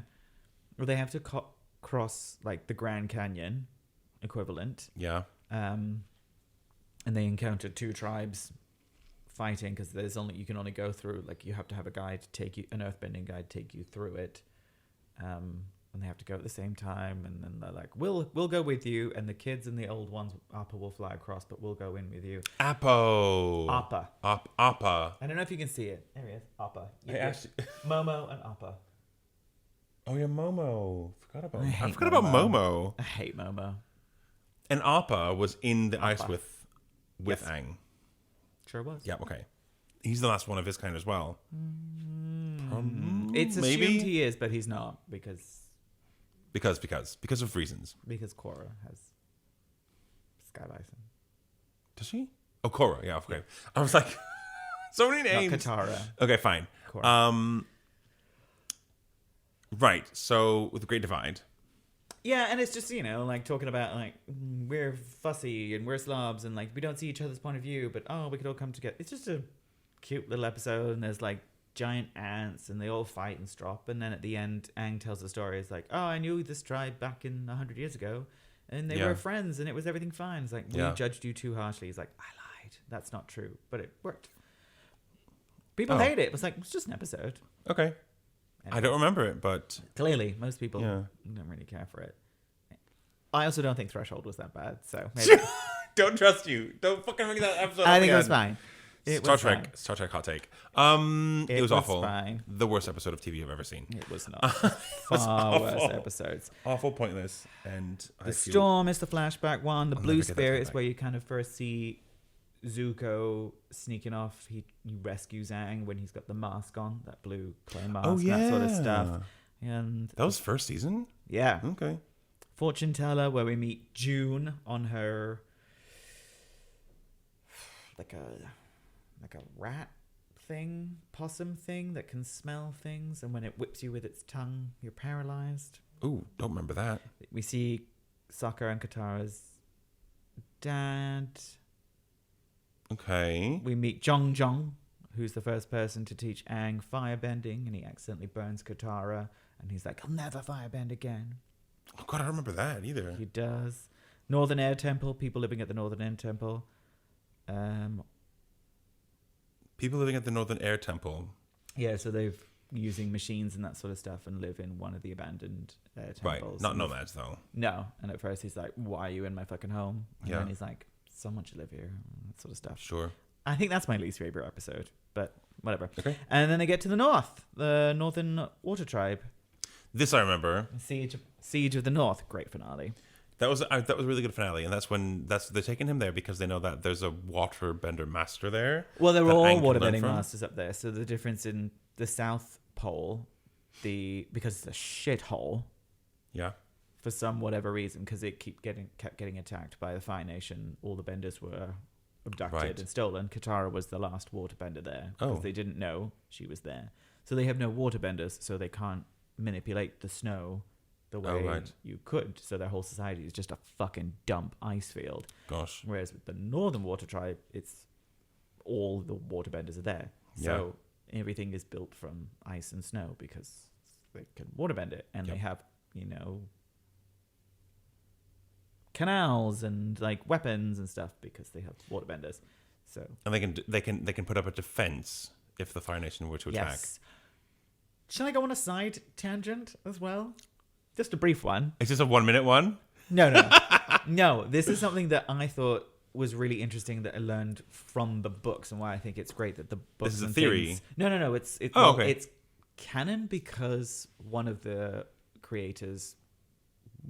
Or they have to cross the Grand Canyon equivalent. Yeah. And they encounter two tribes fighting because you can only go through, you have to have a guide to take you, an earthbending guide take you through it. And they have to go at the same time, and then they're like, we'll go with you, and the kids and the old ones, Appa will fly across, but we'll go in with you. Appa. Appa. I don't know if you can see it. There he is. Appa. Momo and Appa. Oh yeah, Momo. I forgot Momo. about Momo. I hate Momo. And Appa was in the ice with Aang. Sure was. Yeah, okay. He's the last one of his kind as well. It's assumed he is, but he's not because of reasons. Because Korra has Sky Bison. Does she? Oh, Korra. Yeah, okay. I was like, so many names. Not Katara. Okay, fine. Korra. Right. So with the Great Divide. Yeah, and it's just talking about we're fussy and we're slobs and we don't see each other's point of view, but we could all come together. It's just a cute little episode, and there's giant ants, and they all fight and strop, and then at the end Aang tells the story. It's I knew this tribe back in 100 years ago, and they were friends, and it was everything fine. It's we judged you too harshly. He's like, I lied. That's not true. But it worked. People Oh. hate it. It was like, it's just an episode. Okay. I don't remember it, but Clearly, most people Yeah. don't really care for it. I also don't think Threshold was that bad. So maybe. don't trust you. Don't fucking bring that episode. I think it was fine. Star Trek hot take. It was awful. Fine. The worst episode of TV I've ever seen. It was not. Far worse episodes. Awful, pointless, and The Storm is the flashback one. The Blue never get that Spirit is back. where you kind of first see Zuko sneaking off. He rescues Aang when he's got the mask on, that blue clay mask, that sort of stuff. And that was first season. yeah, Okay. Fortune Teller, where we meet June on her like a rat thing, possum thing that can smell things, and when it whips you with its tongue, you're paralyzed. Ooh, don't remember that. We see Sokka and Katara's dad. Okay. We meet Jong, who's the first person to teach Aang firebending, and he accidentally burns Katara, and he's like, I'll never firebend again. Oh God, I don't remember that either. He does. Northern Air Temple, people living at the Northern Air Temple. People living at the Northern Air Temple. Yeah, so they've using machines and that sort of stuff and live in one of the abandoned temples. Right, not nomads though. No, and at first he's like, why are you in my fucking home? And Yeah. then he's like, someone should live here, that sort of stuff. Sure. I think that's my least favorite episode, but whatever. Okay. And then they get to the north, the Northern Water Tribe. This I remember. Siege of the North, great finale. That was a really good finale, and they're taking him there because they know that there's a waterbender master there. Well, they were that all Aang can learn waterbending from. masters up there. So the difference in the South Pole, because it's a shithole Yeah. for some whatever reason, because it kept getting attacked by the Fire Nation. All the benders were abducted Right. and stolen. Katara was the last waterbender there because Oh. they didn't know she was there. So they have no waterbenders, so they can't manipulate the snow the way right. you could. So their whole society is just a fucking dump ice field. Gosh. Whereas with the Northern Water Tribe, it's all the waterbenders are there. So everything is built from ice and snow because they can waterbend it. And they have, canals and like weapons and stuff because they have waterbenders. So And they can put up a defense if the Fire Nation were to attack. yes. Shall I go on a side tangent as well? Just a brief one. Is this a 1 minute one? No. No, this is something that I thought was really interesting that I learned from the books and why I think it's great that the books This is a and theory. things- No. Okay. It's canon because one of the creators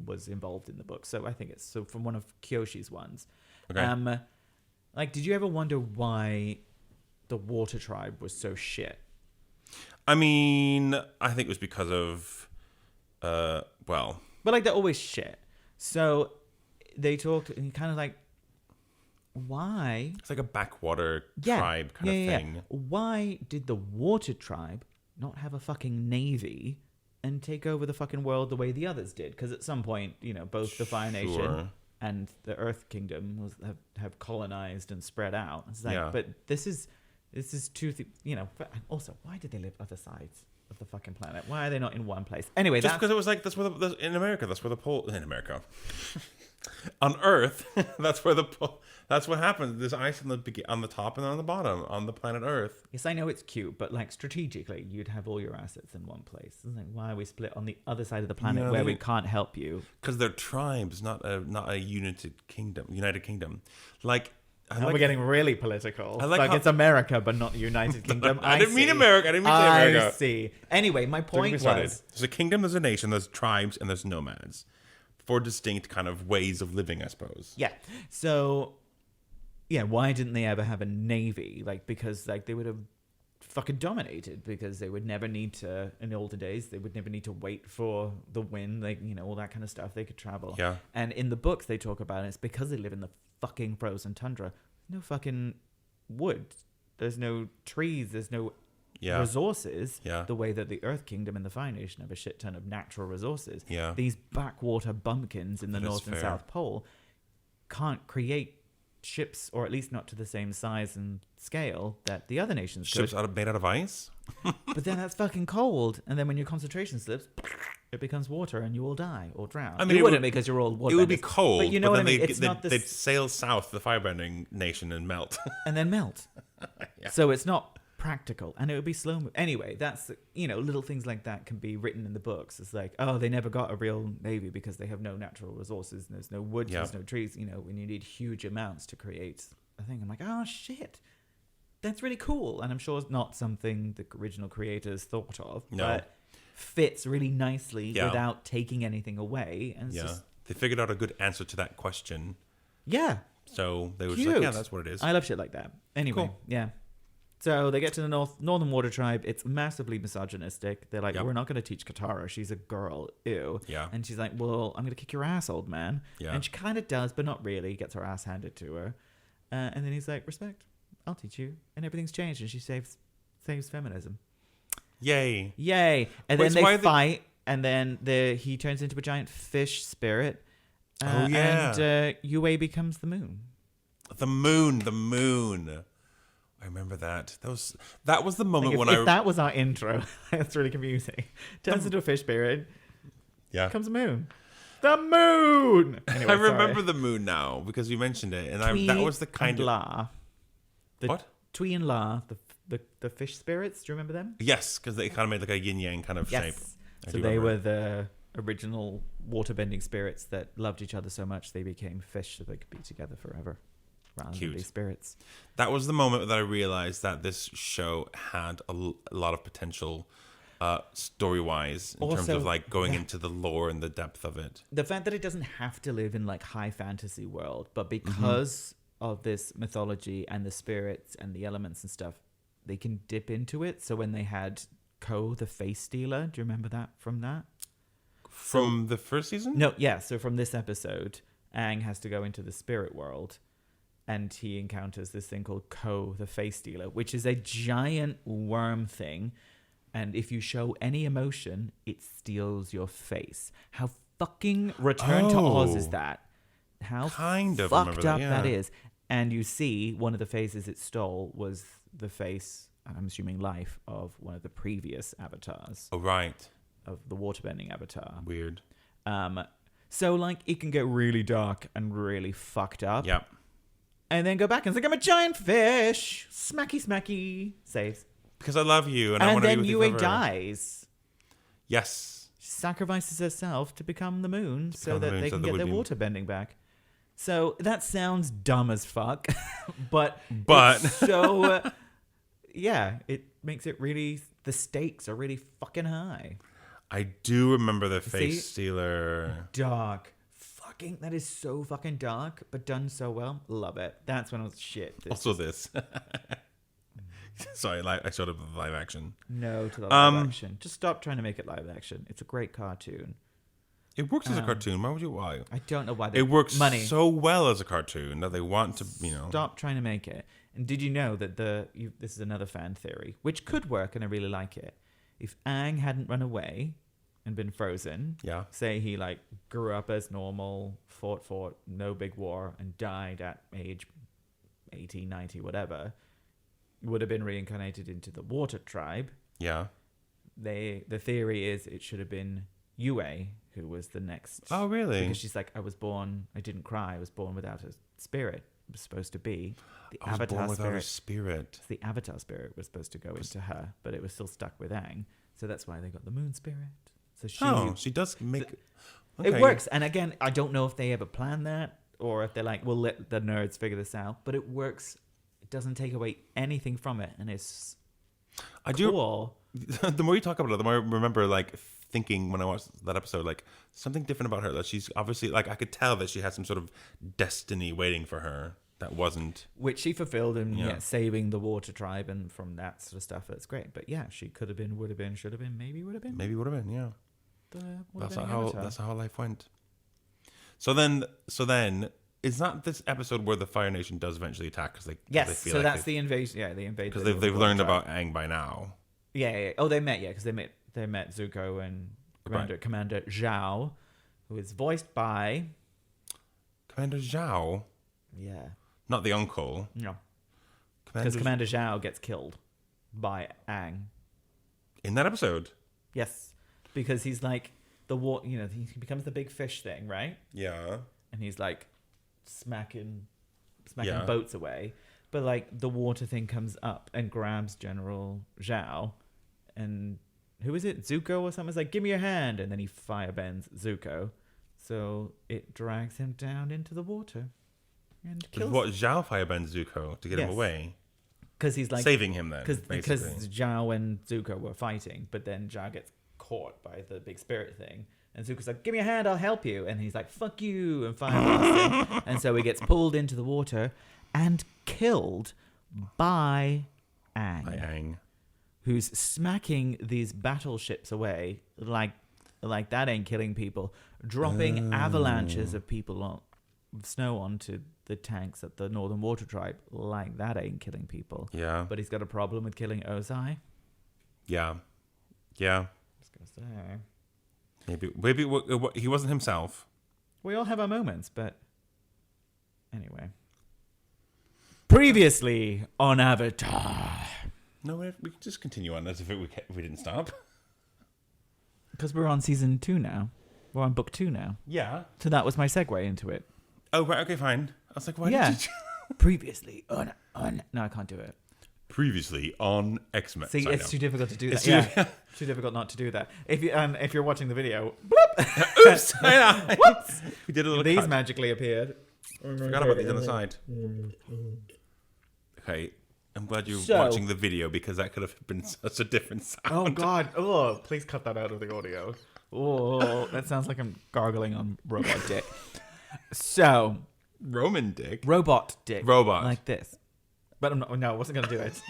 was involved in the book. So I think it's from one of Kyoshi's ones. Okay. Did you ever wonder why the Water Tribe was so shit? I mean, I think it was because of, But they're always shit. So they talked and kind of like, why? it's like a backwater tribe kind of thing. Yeah. Why did the Water Tribe not have a fucking navy and take over the fucking world the way the others did? Because at some point, both the Fire Nation and the Earth Kingdom have colonized and spread out. It's like, but this is two, But also, why did they live other sides of the fucking planet? Why are they not in one place? Anyway, Just because it was like that's where in America, that's where the pole in America. On Earth, that's what happens. There's ice on the top and on the bottom on the planet Earth. Yes, I know it's cute, but strategically, you'd have all your assets in one place. It's like, why are we split on the other side of the planet where we can't help you? Because they're tribes, not a United Kingdom. We're getting really political. I like how- it's America, but not the United Kingdom. I didn't mean America. I didn't mean to say America. I see. Anyway, my point was... There's a kingdom, there's a nation, there's tribes, and there's nomads. 4 distinct kind of ways of living, I suppose. Yeah. So, why didn't they ever have a navy? Because they would have fucking dominated because they would never need to, in the older days, they would never need to wait for the wind, all that kind of stuff. They could travel. Yeah. And in the books, they talk about it. It's because they live in the fucking frozen tundra. No fucking wood. There's no trees. There's no resources. Yeah. The way that the Earth Kingdom and the Fire Nation have a shit ton of natural resources. Yeah. These backwater bumpkins in the That is North and fair. South Pole can't create ships, or at least not to the same size and scale that the other nations Ships could. made out of ice? But then that's fucking cold. And then when your concentration slips, it becomes water and you all die or drown. I mean, you wouldn't because you're all waterbenders. It would be cold, but you know what I mean. They'd sail south to the firebending nation and melt. And then melt. Yeah. So it's not practical, and it would be slow. Anyway, that's little things like that can be written in the books. It's like, oh, they never got a real navy because they have no natural resources. And there's no wood, there's no trees. When you need huge amounts to create a thing. I'm like, oh shit, that's really cool, and I'm sure it's not something the original creators thought of, but fits really nicely without taking anything away. And it's just, they figured out a good answer to that question. Yeah. So they were just like, yeah, that's what it is. I love shit like that. Anyway, cool. Yeah. So they get to the Northern Water Tribe. It's massively misogynistic. They're like, we're not going to teach Katara. She's a girl. Ew. Yeah. And she's like, well, I'm going to kick your ass, old man. Yeah. And she kind of does, but not really. Gets her ass handed to her. And then he's like, respect. I'll teach you. And everything's changed. And she saves feminism. Yay. And then they fight. And then he turns into a giant fish spirit. And Yue becomes the moon. The moon. I remember that. That was the moment if that was our intro. That's really confusing. Turns into a fish spirit. Yeah. Comes a moon. The moon. Anyway, I remember the moon now because you mentioned it, and that was the kind of La. What? Twee and La, the fish spirits. Do you remember them? Yes, because they kind of made like a yin yang kind of shape. So they were the original waterbending spirits that loved each other so much they became fish so they could be together forever. Rather than be spirits. That was the moment that I realized that this show had a lot of potential story-wise in terms of like going into the lore and the depth of it. The fact that it doesn't have to live in like high fantasy world, but because of this mythology and the spirits and the elements and stuff, they can dip into it. So when they had Ko, the face stealer, do you remember that from that? From the first season? No, yeah. So from this episode, Aang has to go into the spirit world. And he encounters this thing called Ko, the face stealer, which is a giant worm thing. And if you show any emotion, it steals your face. How fucking Return to Oz is that? How fucked up that is. And you see one of the faces it stole was the face, I'm assuming life, of one of the previous avatars. Oh, right. Of the waterbending avatar. Weird. So, like, it can get really dark and really fucked up. Yep. And then go back and say, I'm a giant fish. Smacky, smacky. Saves. Because I love you and I want to be with you forever. And then Yue dies. Yes. She sacrifices herself to become the moon so that they can get their water bending back. So that sounds dumb as fuck. but it's so, it makes it really, the stakes are really fucking high. I do remember the face stealer. Dark. That is so fucking dark, but done so well. Love it. That's when I was shit. This. Sorry, I showed up with live action. No to the live action. Just stop trying to make it live action. It's a great cartoon. It works as a cartoon. Why? I don't know why. It works so well as a cartoon that they want to, Stop trying to make it. And did you know that this is another fan theory, which could work, and I really like it. If Aang hadn't run away and been frozen. Yeah. Say he like grew up as normal, fought, no big war, and died at age 80, 90, whatever. Would have been reincarnated into the Water Tribe. Yeah. The theory is it should have been Yue who was the next. Oh, really? Because she's like, I didn't cry. I was born without a spirit. It was supposed to be the Avatar spirit. The Avatar spirit was supposed to go into her, but it was still stuck with Aang. So that's why they got the moon spirit. So she does make... It works. And again, I don't know if they ever planned that or if they're like, we'll let the nerds figure this out. But it works. It doesn't take away anything from it. And it's cool. The more you talk about it, the more I remember like thinking when I watched that episode, like something different about her. That she's obviously like, I could tell that she had some sort of destiny waiting for her. That wasn't... Which she fulfilled in saving the Water Tribe and from that sort of stuff. That's great. But yeah, she could have been, would have been, should have been, maybe would have been. Maybe would have been, yeah. That's how life went. So then, is not this episode where the Fire Nation does eventually attack? Cause they feel so that's the invasion. Yeah, they invaded. Because they've learned about Aang by now. Yeah. Oh, they met. Yeah, because they met Zuko and Commander Zhao, who is voiced by Commander Zhao. Yeah. Not the uncle. No. Because Commander Zhao gets killed by Aang. In that episode? Yes. Because he's like, the water, he becomes the big fish thing, right? Yeah. And he's like smacking boats away. But like the water thing comes up and grabs General Zhao, and who is it? Zuko or something? It's like, give me your hand, and then he firebends Zuko, so it drags him down into the water and kills. What, Zhao firebends Zuko to get him away? Because he's like saving him then. Because Zhao and Zuko were fighting, but then Zhao gets caught by the big spirit thing. And Zuko's like, give me a hand, I'll help you. And he's like, fuck you, and fireblasts him. And so he gets pulled into the water and killed by Aang. Who's smacking these battleships away like that ain't killing people. Dropping avalanches of snow onto the tanks at the Northern Water Tribe like that ain't killing people. Yeah. But he's got a problem with killing Ozai. Yeah. I was going to say... Maybe he wasn't himself. We all have our moments, but anyway. Previously on Avatar. No, we can just continue on as if we didn't stop. Because we're on season 2 now. We're on book 2 now. Yeah. So that was my segue into it. Oh, right. Okay, fine. I was like, why did you... Previously on... No, I can't do it. Previously on X-Men. See, it's too difficult to do that. Too difficult not to do that. If you're watching the video, bloop. Oops. Whoops. We did a little These cut. magically appeared. Forgot about these on the side. Okay. I'm glad you're watching the video because that could have been such a different sound. Oh, God. Oh, please cut that out of the audio. Oh, that sounds like I'm gargling on robot dick. So. Roman dick? Robot dick. Robot. Like this. But I wasn't going to do it.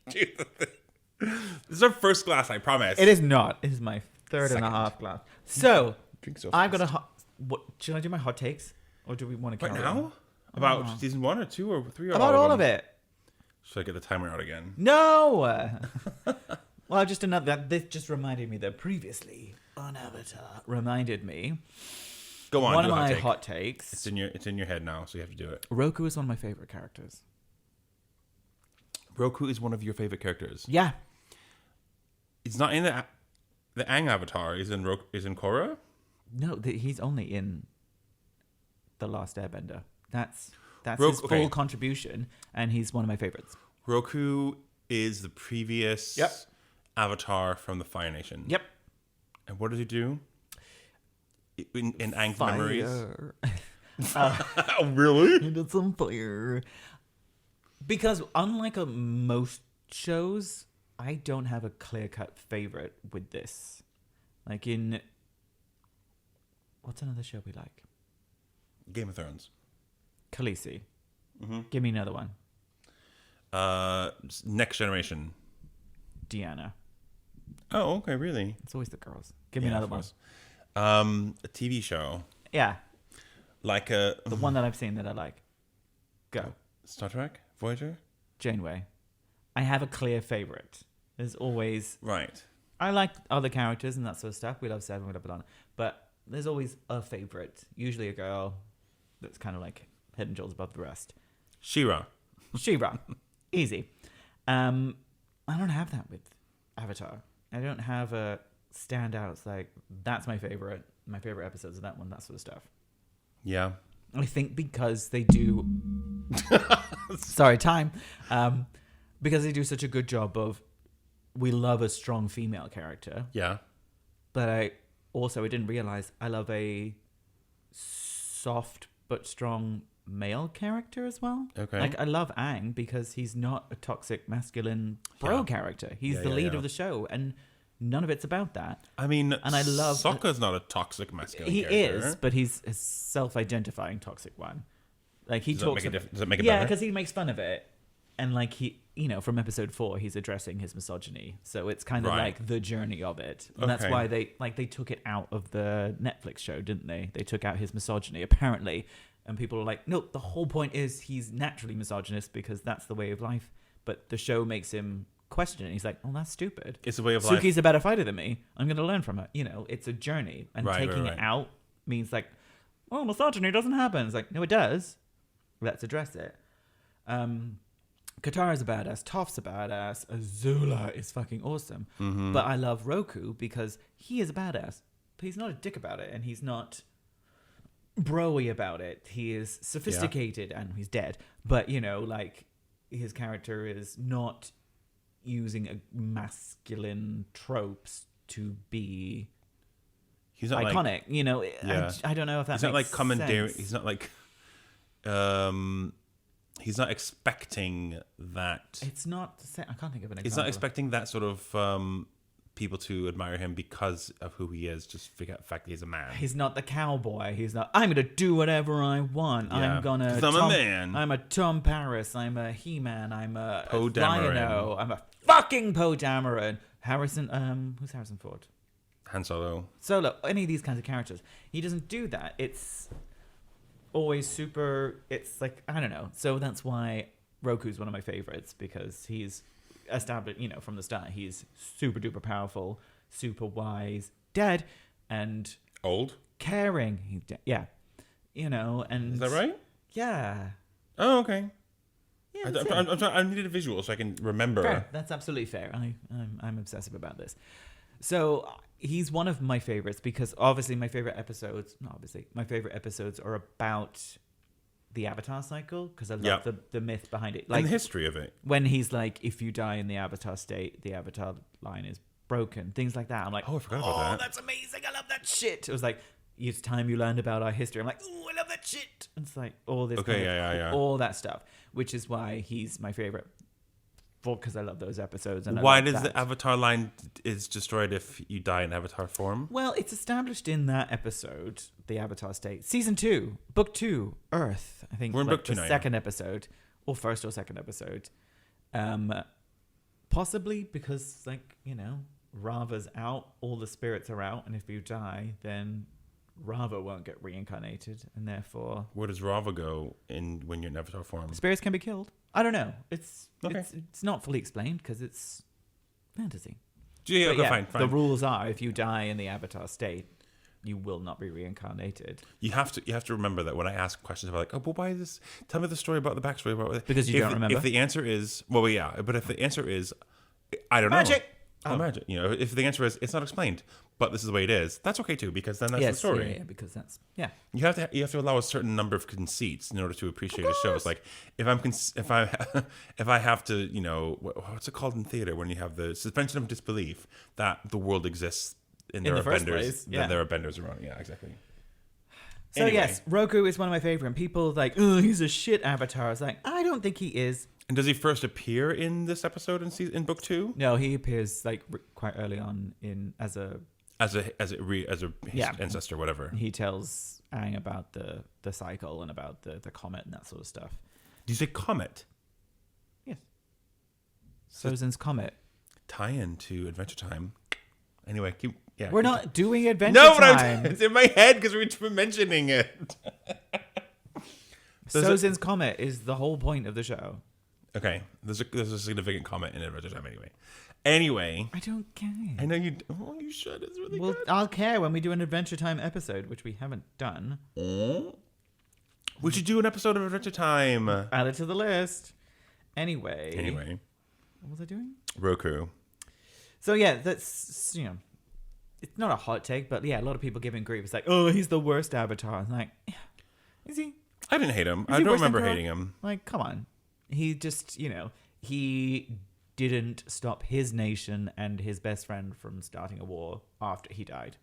This is our first glass, I promise. It is not. It is my third and a half glass. So, Drink so I've got a hot... Should I do my hot takes? Or do we want to Right carry now? on? About season 1 or 2 or 3 or About all of it. Should I get the timer out again? No! Well, this just reminded me that previously on Avatar reminded me. Go on. One of my hot takes. It's in your head now, so you have to do it. Roku is one of my favorite characters. Roku is one of your favorite characters. Yeah. It's not in the Aang Avatar. Is in Korra. No, he's only in The Last Airbender. That's his full contribution, and he's one of my favorites. Roku is the previous Avatar from the Fire Nation. Yep. And what does he do? In Aang's memories. Really? He did some fire. Because unlike most shows, I don't have a clear-cut favorite with this. Like in... What's another show we like? Game of Thrones. Khaleesi. Mm-hmm. Give me another one. Next Generation. Deanna. Oh, okay, really? It's always the girls. Give me another one. A TV show. Yeah. Like the one that I've seen that I like. Go. Star Trek? Voyager? Janeway. I have a clear favorite. There's always... Right. I like other characters and that sort of stuff. We love Seven, we love B'Elanna. But there's always a favorite. Usually a girl that's kind of like head and shoulders above the rest. She-Ra. She-Ra. Easy. I don't have that with Avatar. I don't have a standout. It's like, that's my favorite. My favorite episodes of that one, that sort of stuff. Yeah. I think because they do... Sorry, time. Because they do such a good job of... We love a strong female character. Yeah. But I didn't realize I love a soft but strong male character as well. Okay. Like, I love Aang because he's not a toxic masculine bro character. He's the lead of the show, and none of it's about that. I mean, and I love Sokka's not a toxic masculine character. He is, but he's a self-identifying toxic one. Like, he talks... Does that make it better? Yeah, because he makes fun of it. And, like, he... from episode 4, he's addressing his misogyny. So it's kind of like the journey of it. And that's why they took it out of the Netflix show, didn't they? They took out his misogyny, apparently. And people are like, no, the whole point is he's naturally misogynist because that's the way of life. But the show makes him question it. He's like, oh, that's stupid. It's a way of life. Suki's a better fighter than me. I'm going to learn from her. It's a journey. And taking it out means like, oh, misogyny doesn't happen. It's like, no, it does. Let's address it. Katara's a badass. Toph's a badass. Azula is fucking awesome. Mm-hmm. But I love Roku because he is a badass. he's not a dick about it, and he's not broy about it. He is sophisticated, and he's dead. But like his character is not using a masculine tropes to be he's not iconic. Yeah. I don't know if that he's makes not like commandeering. sense. He's not like he's not expecting that. It's not. I can't think of an example. He's not expecting that sort of people to admire him because of who he is. Just forget the fact that he's a man. He's not the cowboy. He's not. I'm gonna do whatever I want. Yeah. I'm gonna. 'Cause I'm a man. I'm a Tom Paris. I'm a He-Man. I'm a Poe Dameron. Lion-O. I'm a fucking Poe Dameron. Harrison. Who's Harrison Ford? Han Solo. Solo. Any of these kinds of characters. He doesn't do that. It's always super. It's like I don't know. So that's why Roku's one of my favorites because he's established, from the start, he's super duper powerful, super wise, dead, and Old. caring. And Is that right? Yeah. Oh, okay. Yeah, I'm sorry, I needed a visual so I can remember. fair. That's absolutely fair. I'm obsessive about this. So he's one of my favorites because obviously my favorite episodes are about the Avatar cycle because I love the myth behind it. Like and the history of it. when he's like, if you die in the Avatar state, the Avatar line is broken. Things like that. I'm like, Oh, I forgot about that. that's amazing. I love that shit. It was like, it's time you learned about our history. I'm like, ooh, I love that shit. And it's like all this, Okay, yeah. all that stuff, which is why he's my favorite. Because I love those episodes. And Why does the Avatar line is destroyed if you die in Avatar form? Well, it's established in that episode, the Avatar state, season 2, book 2, Earth. I think we're in book 2 the now. second episode, or first or second episode. Possibly because, Rava's out, all the spirits are out, and if you die, then Rava won't get reincarnated, and therefore Where does Rava go when you're in Avatar form? spirits can be killed. I don't know. It's Okay. it's not fully explained because it's fantasy. Yeah, But okay, fine. The rules are if you die in the Avatar state, you will not be reincarnated. You have to remember that when I ask questions about like, oh, well, why is this? Tell me the story about the backstory about it. Because you don't remember. If the answer is but if the answer is, I don't know. Magic. Magic. If the answer is it's not explained, but this is the way it is, that's okay too because then that's the story. Yeah, because that's You have to allow a certain number of conceits in order to appreciate a show. It's like if I have to, what's it called in theater when you have the suspension of disbelief that the world exists and there In are the first benders, place, that there are benders around. Yeah, exactly. So Anyway. yes, Roku is one of my favorite. And people like, oh, he's a shit Avatar. I was like, I don't think he is. And does he first appear in this episode in book 2? No, he appears quite early on as a ancestor, whatever. He tells Aang about the cycle and about the comet and that sort of stuff. Do you say comet? Yes. Sozin's comet. Tie-in to Adventure Time. Anyway, We're not doing Adventure No, Time. but it's in my head because we're mentioning it. Sozin's comet is the whole point of the show. Okay, there's a significant comment in Adventure Time Anyway, I don't care. I know you. Oh, you should. It's really good. I'll care when we do an Adventure Time episode, which we haven't done. We should do an episode of Adventure Time. Add it to the list. Anyway, what was I doing? Roku. So yeah, that's it's not a hot take, but yeah, a lot of people giving grief. It's like, oh, he's the worst Avatar. I'm like, is he? I didn't hate him. Is I he don't worse than remember Korra? hating him. Like, come on. He just, he didn't stop his nation and his best friend from starting a war after he died.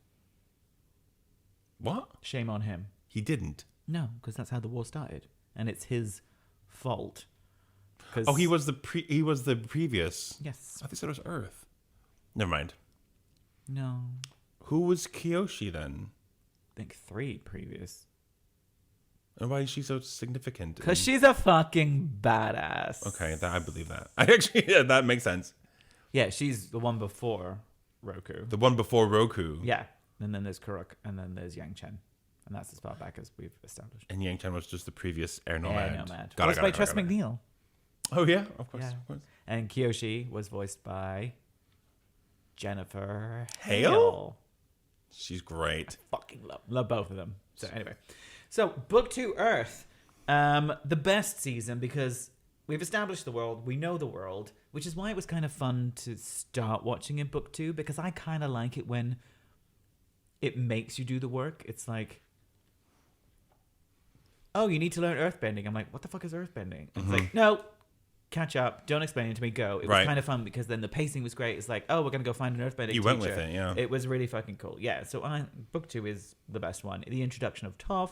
What? Shame on him. He didn't. No, because that's how the war started, and it's his fault. Oh, he was the previous. Yes. I think it was Earth. Never mind. No. Who was Kyoshi then? I think 3 previous. And why is she so significant? Because she's a fucking badass. Okay, I believe that. That makes sense. Yeah, she's the one before Roku. The one before Roku. Yeah. And then there's Kuruk, and then there's Yang Chen. And that's as far back as we've established. And Yang Chen was just the previous Air Nomad. Air Nomad. Got Voiced by Tress it. McNeil. Oh, yeah? Of course. Yeah. Of course. And Kyoshi was voiced by Jennifer Hale? Hale. She's great. Fucking love both of them. So anyway. So Book 2 Earth. The best season because we've established the world. We know the world, which is why it was kind of fun to start watching in Book 2 because I kind of like it when it makes you do the work. It's like, oh, you need to learn earthbending. I'm like, what the fuck is earthbending? It's like, no, catch up. Don't explain it to me. Go. It was kind of fun because then the pacing was great. It's like, oh, we're going to go find an earthbending teacher. You went with it, yeah. It was really fucking cool. Yeah, so book 2 is the best one. The introduction of Toph,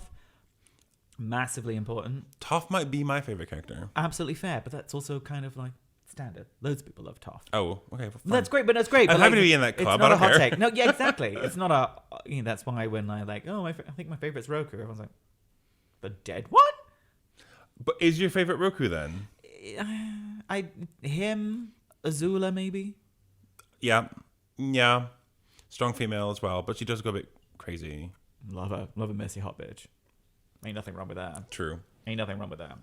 massively important. Toph might be my favorite character. Absolutely fair, but that's also kind of like standard. Loads of people love Toph. Oh, okay. That's great, but that's great. I'm but happy to be in that club. It's not I a don't hot care. take. No, yeah, exactly. It's not a. You know, that's why when I like, I think my favorite's Roku. Everyone's like, the dead one. But is your favorite Roku then? Him, Azula, maybe. Yeah. Strong female as well, but she does go a bit crazy. Love a messy hot bitch. Ain't nothing wrong with that. True. Ain't nothing wrong with that.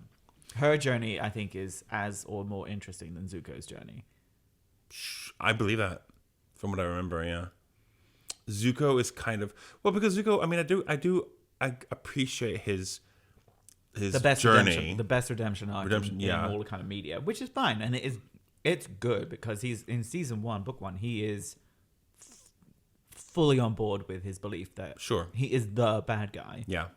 Her journey, I think, is as or more interesting than Zuko's journey. I believe that, from what I remember. Yeah. Zuko is kind of because Zuko. I mean, I appreciate his the best journey, the best redemption arc in all kind of media, which is fine, and it's good because he's in season 1, book 1. He is fully on board with his belief that he is the bad guy. Yeah,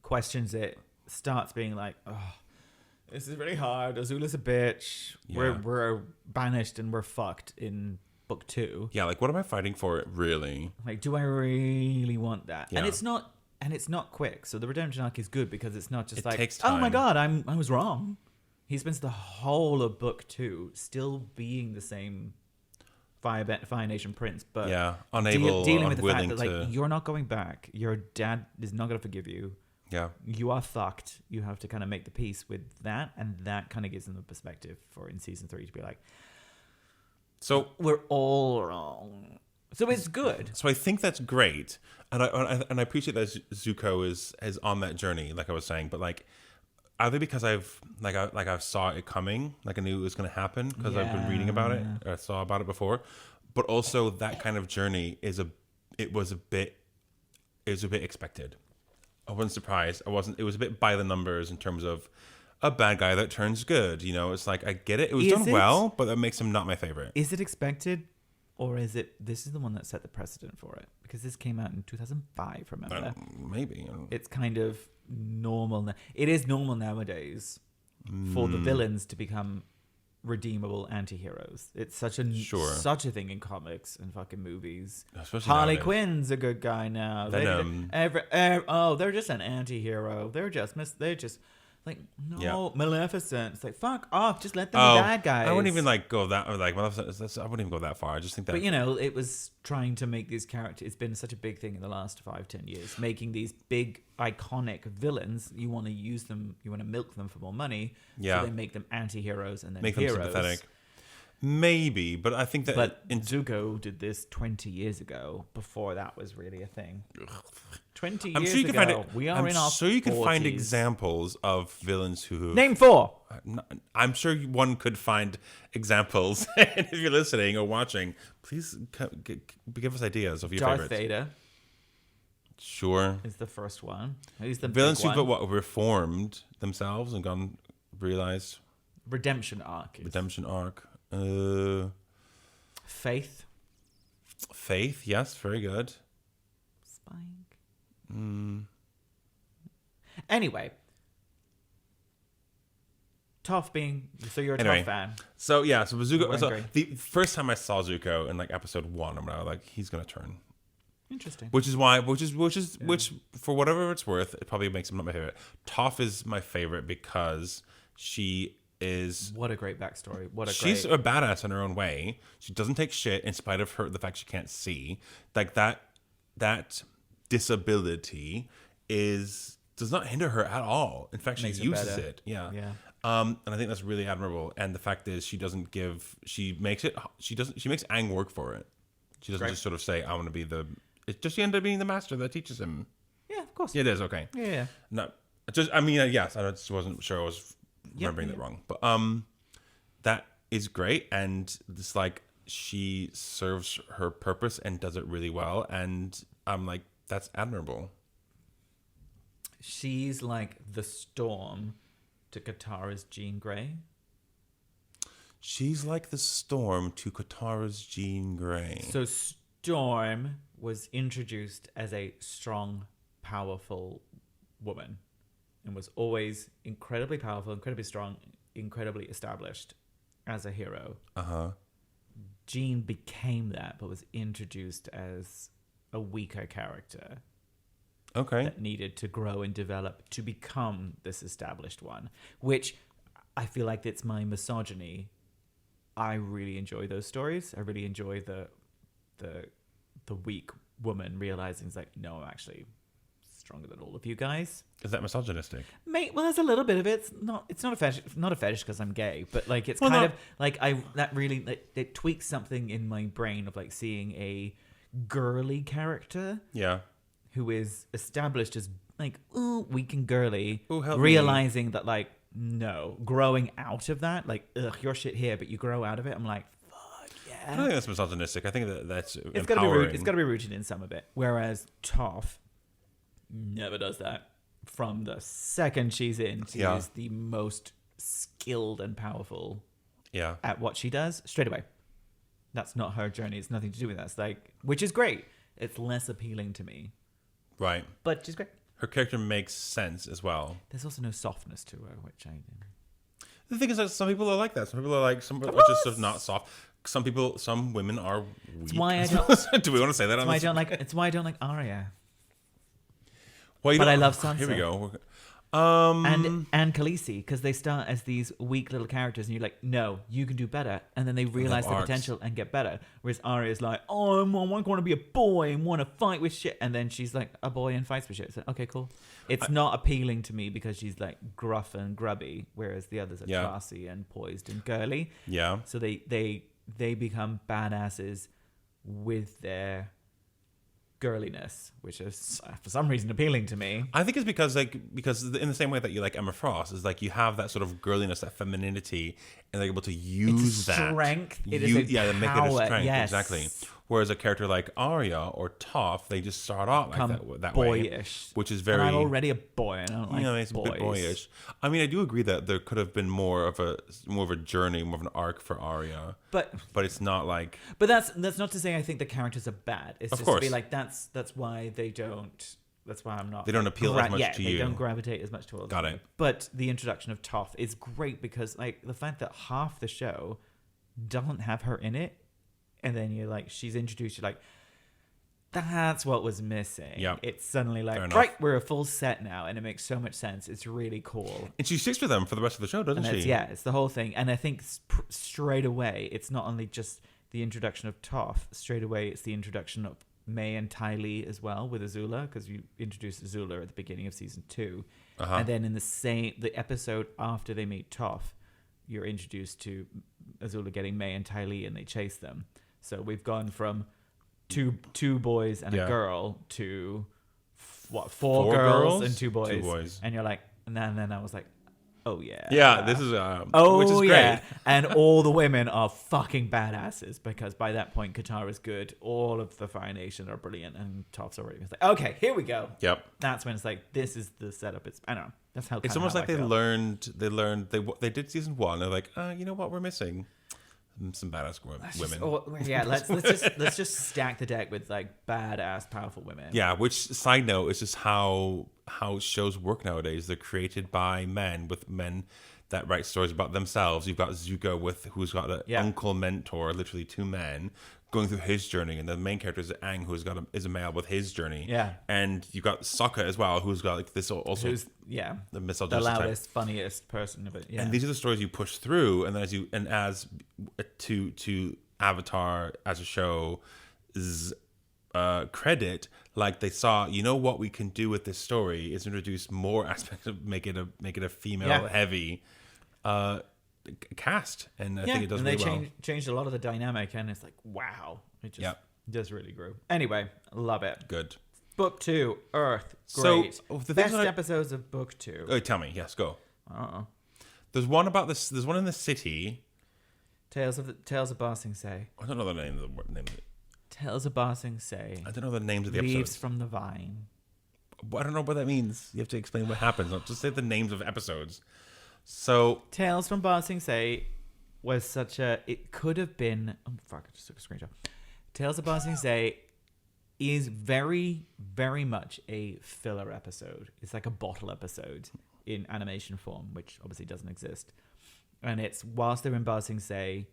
questions it, starts being like, oh, this is really hard. Azula's a bitch. Yeah. We're banished and we're fucked in book 2. Yeah, like what am I fighting for? Really? Like, do I really want that? Yeah. And it's not quick. So the redemption arc is good because it's not just takes time. Oh my god, I was wrong. He spends the whole of book 2 still being the same Fire Nation prince, but unable, dealing with the fact that like you're not going back. Your dad is not going to forgive you. Yeah, you are fucked. You have to kind of make the peace with that, and that kind of gives them the perspective for in season 3 to be like, so we're all wrong. So it's good. So I think that's great, and I appreciate that Zuko is on that journey, like I was saying. But like, either because I've saw it coming, like I knew it was going to happen because I've been reading about it, or I saw about it before. But also that kind of journey it was a bit expected. I wasn't surprised. It was a bit by the numbers in terms of a bad guy that turns good. You know, it's like I get it. It was done well, but that makes him not my favorite. Is it expected? Or is it, this is the one that set the precedent for it? Because this came out in 2005, remember? Maybe. It's kind of normal. It is normal nowadays for the villains to become redeemable anti-heroes. It's such a thing in comics and fucking movies. Especially Harley nowadays. Quinn's a good guy now. They're just an anti-hero. They're just like, no, Maleficent. It's like, fuck off. Just let them be bad guys. I wouldn't even go that. Like, Maleficent, I wouldn't even go that far. I just think that. But it was trying to make these characters. It's been such a big thing in the last 5-10 years, making these big iconic villains. You want to use them. You want to milk them for more money. Yeah. So they make them anti-heroes and then make heroes. them sympathetic. Maybe, but I think that. But Zuko did this 20 years ago. Before that was really a thing. 20 years ago, we are in our 40s. I'm sure you can find examples of villains who... Name 4! I'm sure one could find examples. And if you're listening or watching, please give us ideas of your favorites. Darth Vader. Sure. Is the first one. He's the villains who've reformed themselves and realized... Redemption arc. Faith. Faith, yes, very good. Spike. Anyway, Toph being you're a Toph fan. So Zuko. So the first time I saw Zuko in like episode 1, I'm like, he's gonna turn. Interesting. Which for whatever it's worth, it probably makes him not my favorite. Toph is my favorite because she is what a great backstory. She's a badass in her own way. She doesn't take shit in spite of the fact she can't see. Like that disability does not hinder her at all. In fact, she uses it. Yeah. And I think that's really admirable. And the fact is, she makes Aang work for it. She doesn't just sort of say, "I want to be the." It's just she ended up being the master that teaches him. Yeah, of course. Yeah, it is okay. Yeah. No, yes. I just wasn't sure I was remembering that wrong, but that is great. And it's like she serves her purpose and does it really well. And I'm like, that's admirable. She's like the Storm to Katara's Jean Grey. She's like the Storm to Katara's Jean Grey. So Storm was introduced as a strong, powerful woman and was always incredibly powerful, incredibly strong, incredibly established as a hero. Jean became that, but was introduced as a weaker character. Okay. That needed to grow and develop to become this established one, which I feel like it's my misogyny. I really enjoy those stories. I really enjoy the weak woman realizing it's like, no, I'm actually stronger than all of you guys. Is that misogynistic? Mate, well, there's a little bit of it. It's not a fetish because I'm gay, but like it's it tweaks something in my brain of like seeing a girly character. Yeah. Who is established as like, ooh, weak and girly, help realizing that like, no, growing out of that, like, ugh, you're shit here, but you grow out of it. I'm like, fuck yeah. I don't think that's misogynistic. I think that's it's empowering. It's got to be rooted in some of it. Whereas Toph never does that. From the second she's in, she is the most skilled and powerful at what she does straight away. That's not her journey. It's nothing to do with that. It's like, which is great. It's less appealing to me. Right. But she's great. Her character makes sense as well. There's also no softness to her, which I... The thing is that some people are like that. Some people are like, some are just sort of not soft. Some women are weak. It's why I don't... Do we want to say that? It's why I don't like Arya. Well, but I love Sansa. Here we go. And Khaleesi, because they start as these weak little characters, and you're like, no, you can do better, and then they realize the potential and get better. Whereas Arya's like, oh, I want to be a boy and want to fight with shit, and then she's like a boy and fights with shit. So okay, cool. It's not appealing to me because she's like gruff and grubby, whereas the others are classy and poised and girly. Yeah. So they become badasses with their girliness, which is for some reason appealing to me. I think it's because in the same way that you like Emma Frost, is like you have that sort of girliness, that femininity, and they're able to use that strength. It is a make power. it a strength. Yes. Exactly. Whereas a character like Arya or Toph, they just start out like that boyish, way, which is very. And I'm already a boy, and I don't like it's boys. a bit boyish. I mean, I do agree that there could have been more of a journey, more of an arc for Arya, but it's not like. But that's not to say I think the characters are bad. It's of just course. to be like that's why they don't. That's why I'm not. They don't appeal as much to you. They don't gravitate as much towards. Got me. it. But the introduction of Toph is great because like the fact that half the show doesn't have her in it, and then you're like, she's introduced. You're like, that's what was missing. Yeah. It's suddenly like, right, we're a full set now, and it makes so much sense. It's really cool. And she sticks with them for the rest of the show, doesn't she? Yeah, it's the whole thing. And I think straight away, it's not only just the introduction of Toph. Straight away, it's the introduction of May and Ty Lee as well with Azula, because you introduced Azula at the beginning of season 2. And then in the episode after they meet Toph, you're introduced to Azula getting May and Ty Lee, and they chase them. So we've gone from two boys and a girl to four girls and two boys. And you're like, and then I was like, oh yeah, this is which is great. Yeah. And all the women are fucking badasses, because by that point Katara's good, all of the Fire Nation are brilliant, and Toph's already. It's like, okay, here we go. Yep. That's when it's like, this is the setup. I don't know. That's how. It's almost like they learned. They did season 1. They're like, you know what, we're missing some badass women. Let's just stack the deck with like badass, powerful women. Yeah. Which, side note, is just how shows work nowadays. They're created by men, with men that write stories about themselves. You've got Zuko who's got an uncle mentor, literally 2 men going through his journey, and the main character is Aang, who's is a male with his journey. Yeah. And you've got Sokka as well, who's got like this also. Who's the misogynistic, the loudest, funniest person of it. Yeah. And these are the stories you push through, and then as to Avatar as a show credit, like they saw, you know what we can do with this story is introduce more aspects of make it a female heavy cast, and I think it does really well. They changed a lot of the dynamic, and it's like, wow, it just really grew. Anyway, love it. Good. Book 2, Earth, great. So the best episodes of Book 2. Oh, tell me, yes, go. There's one about this. There's one in the city. Tales of Ba Sing Se. I don't know the name of the Tales of Ba Sing Se. I don't know the names of the episodes. Leaves from the Vine. I don't know what that means. You have to explain what happens. Not just say the names of episodes. So Tales from Ba Sing Se was it could have been. Oh fuck! I just took a screenshot. Tales of Ba Sing Se is very, very much a filler episode. It's like a bottle episode in animation form, which obviously doesn't exist. And it's whilst they're in Ba Sing Se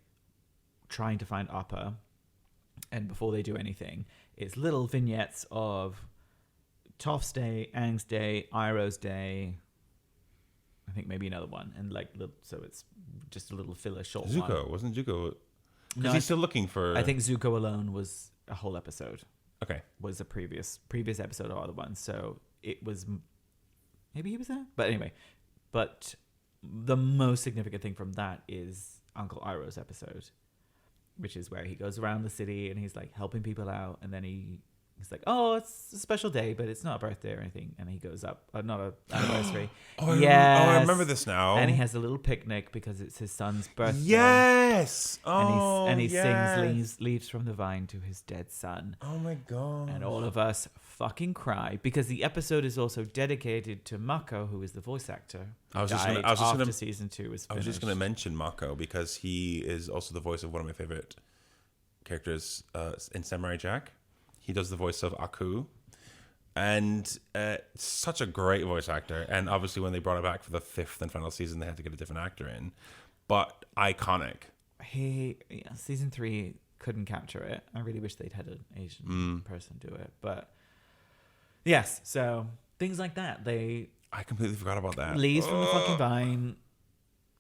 trying to find Appa, and before they do anything, it's little vignettes of Toph's Day, Aang's Day, Iroh's Day, I think maybe another one, and like so it's just a little filler short Zuko. one. Wasn't Zuko? Because No, he's still looking for... I think Zuko alone was a whole episode. Okay. Was a previous episode or other one, so it was... Maybe he was there? But anyway, the most significant thing from that is Uncle Iroh's episode, which is where he goes around the city and he's like helping people out, and then he's like, oh, it's a special day, but it's not a birthday or anything, and he goes up, not an anniversary. I remember this now. And he has a little picnic because it's his son's birthday. Yes. And he sings Leaves from the Vine to his dead son. Oh my god. And all of us fucking cry because the episode is also dedicated to Mako, who is the voice actor. After season 2 was finished. I was just going to mention Mako because he is also the voice of one of my favorite characters in Samurai Jack. He does the voice of Aku, and such a great voice actor. And obviously, when they brought it back for the 5th and final season, they had to get a different actor in, but iconic. Season 3 couldn't capture it. I really wish they'd had an Asian person do it, but yes. So things like that. I completely forgot about that. Leaves from the fucking vine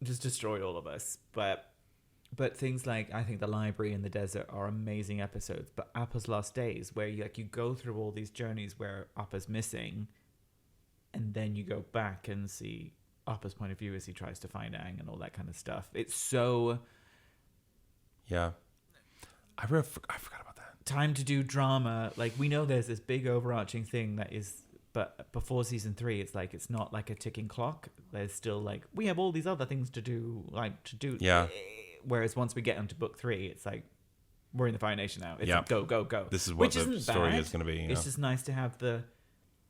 just destroyed all of us, But things like, I think The Library and The Desert are amazing episodes. But Appa's Lost Days, where you go through all these journeys where Appa's missing, and then you go back and see Appa's point of view as he tries to find Aang and all that kind of stuff. It's so... Yeah. I forgot about that. Time to do drama. Like, we know there's this big overarching thing that is... But before season 3, it's like, it's not like a ticking clock. There's still like, we have all these other things to do. Yeah. Whereas once we get into book 3, it's like, we're in the Fire Nation now. It's like, go, go, go. This is what the story is going to be. It's just nice to have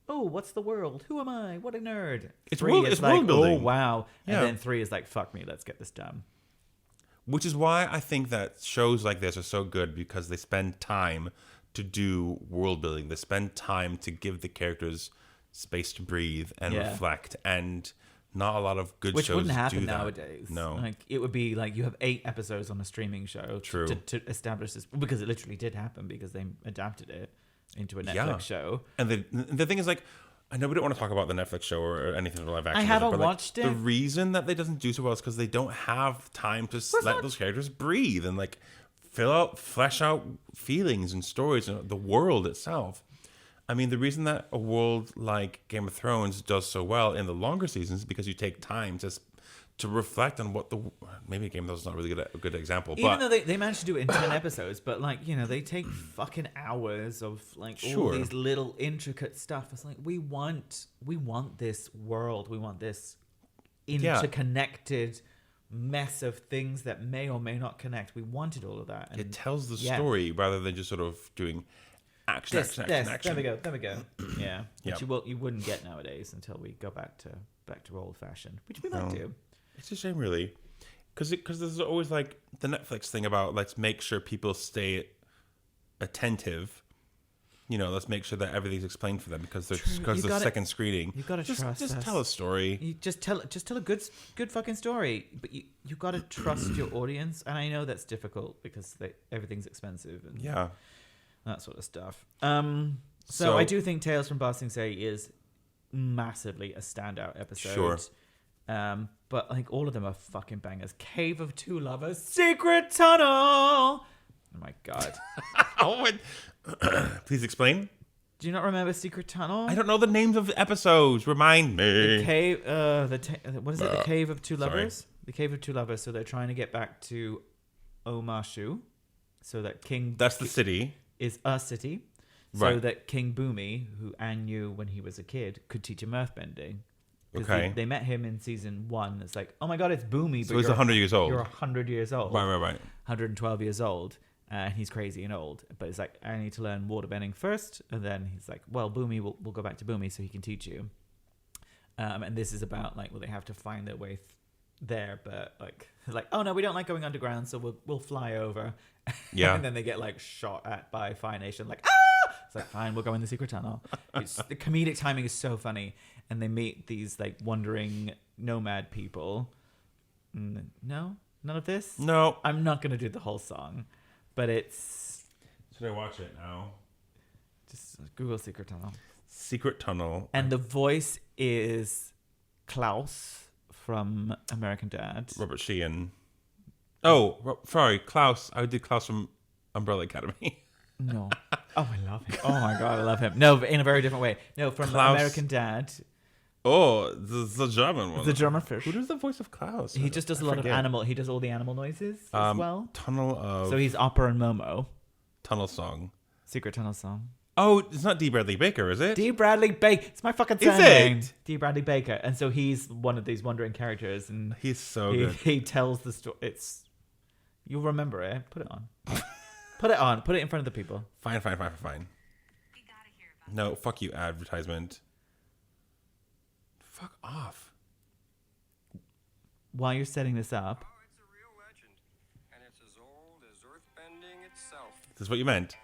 what's the world? Who am I? What a nerd. It's 3 world, is it's like, world building. oh, wow. Yeah. And then 3 is like, fuck me, let's get this done. Which is why I think that shows like this are so good, because they spend time to do world building. They spend time to give the characters space to breathe and reflect, and not a lot of good Which shows wouldn't happen do that. nowadays. No. Like, it would be like you have 8 episodes on a streaming show to establish this, because it literally did happen because they adapted it into a Netflix show. And the thing is, like, I know we don't want to talk about the Netflix show or anything live action. I haven't watched it. The reason that they doesn't do so well is because they don't have time to let those characters breathe and like flesh out feelings and stories and the world itself. I mean, the reason that a world like Game of Thrones does so well in the longer seasons is because you take time to reflect on what maybe Game of Thrones is not really a good example. Even though they managed to do it in 10 episodes, but like, you know, they take fucking hours of like all these little intricate stuff. It's like, we want this world. We want this interconnected mess of things that may or may not connect. We wanted all of that. And it tells the story rather than just sort of doing action. There we go. Yeah. Which you wouldn't get nowadays until we go back to old fashioned, which we might do. It's a shame, really, because there's always like the Netflix thing about let's make sure people stay attentive. You know, let's make sure that everything's explained for them because the second screening. You've got to trust us. Just tell a story. You just tell a good fucking story. But you got to trust your audience, and I know that's difficult because everything's expensive and that sort of stuff. So I do think Tales from Ba Sing Se is massively a standout episode. Sure. But like all of them are fucking bangers. Cave of Two Lovers, Secret Tunnel. Oh my god. Please explain. Do you not remember Secret Tunnel? I don't know the names of the episodes. Remind me. The cave. What is it? The Cave of Two Lovers. Sorry. The Cave of Two Lovers. So they're trying to get back to Omashu, so that That's the city. Is a city. So that King Boomy, who Aang knew when he was a kid, could teach him earthbending. Okay. They met him in season 1. It's like, oh my god, it's Boomy. So he's 100 years old. You're 100 years old. Right. 112 years old. And he's crazy and old. But it's like, I need to learn waterbending first. And then he's like, well, Boomy, we'll go back to Boomy so he can teach you. And this is about, like, well, they have to find their way there. But, like, oh no, we don't like going underground, so we'll fly over. Yeah. And then they get like shot at by Fire Nation, like, ah! It's like, fine, we'll go in the secret tunnel. The comedic timing is so funny. And they meet these like wandering nomad people. No? None of this? No. I'm not going to do the whole song, but it's... Should I watch it now? Just Google secret tunnel. Secret tunnel. And the voice is Klaus from American Dad. Robert Sheehan. Oh, sorry, Klaus. I did Klaus from Umbrella Academy. No. Oh, I love him. Oh my God, I love him. No, but in a very different way. No, from Klaus. American Dad. Oh, the German one. The German fish. Who does the voice of Klaus? He just does a lot of animal. He does all the animal noises as well. Tunnel of... So he's Opera and Momo. Tunnel song. Secret tunnel song. Oh, it's not D. Bradley Baker, is it? D. Bradley Baker. It's my fucking Is surname. it? D. Bradley Baker. And so he's one of these wandering characters, and He's so good. he tells the story. You'll remember it. Put it on. Put it on. Put it in front of the people. Fine. No, fuck you, advertisement. Fuck off. While you're setting this up. Oh, it's a real legend, and it's as old as earthbending itself. This is what you meant.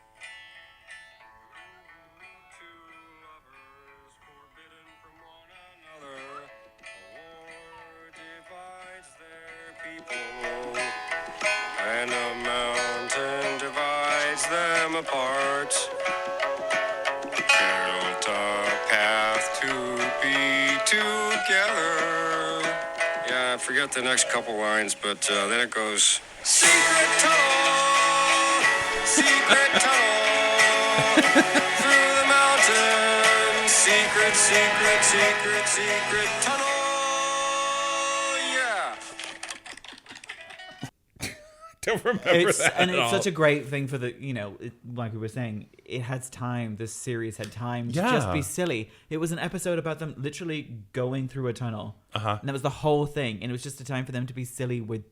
Two lovers forbidden from one another. A war divides their people, and a mountain divides them apart. Built a path to be together. Yeah, I forget the next couple lines, but then it goes, secret tunnel, through the mountains, secret tunnel, yeah. Don't remember that And at it's all. such a great thing for the, like we were saying, it has time. This series had time to just be silly. It was an episode about them literally going through a tunnel. Uh-huh. And that was the whole thing. And it was just a time for them to be silly with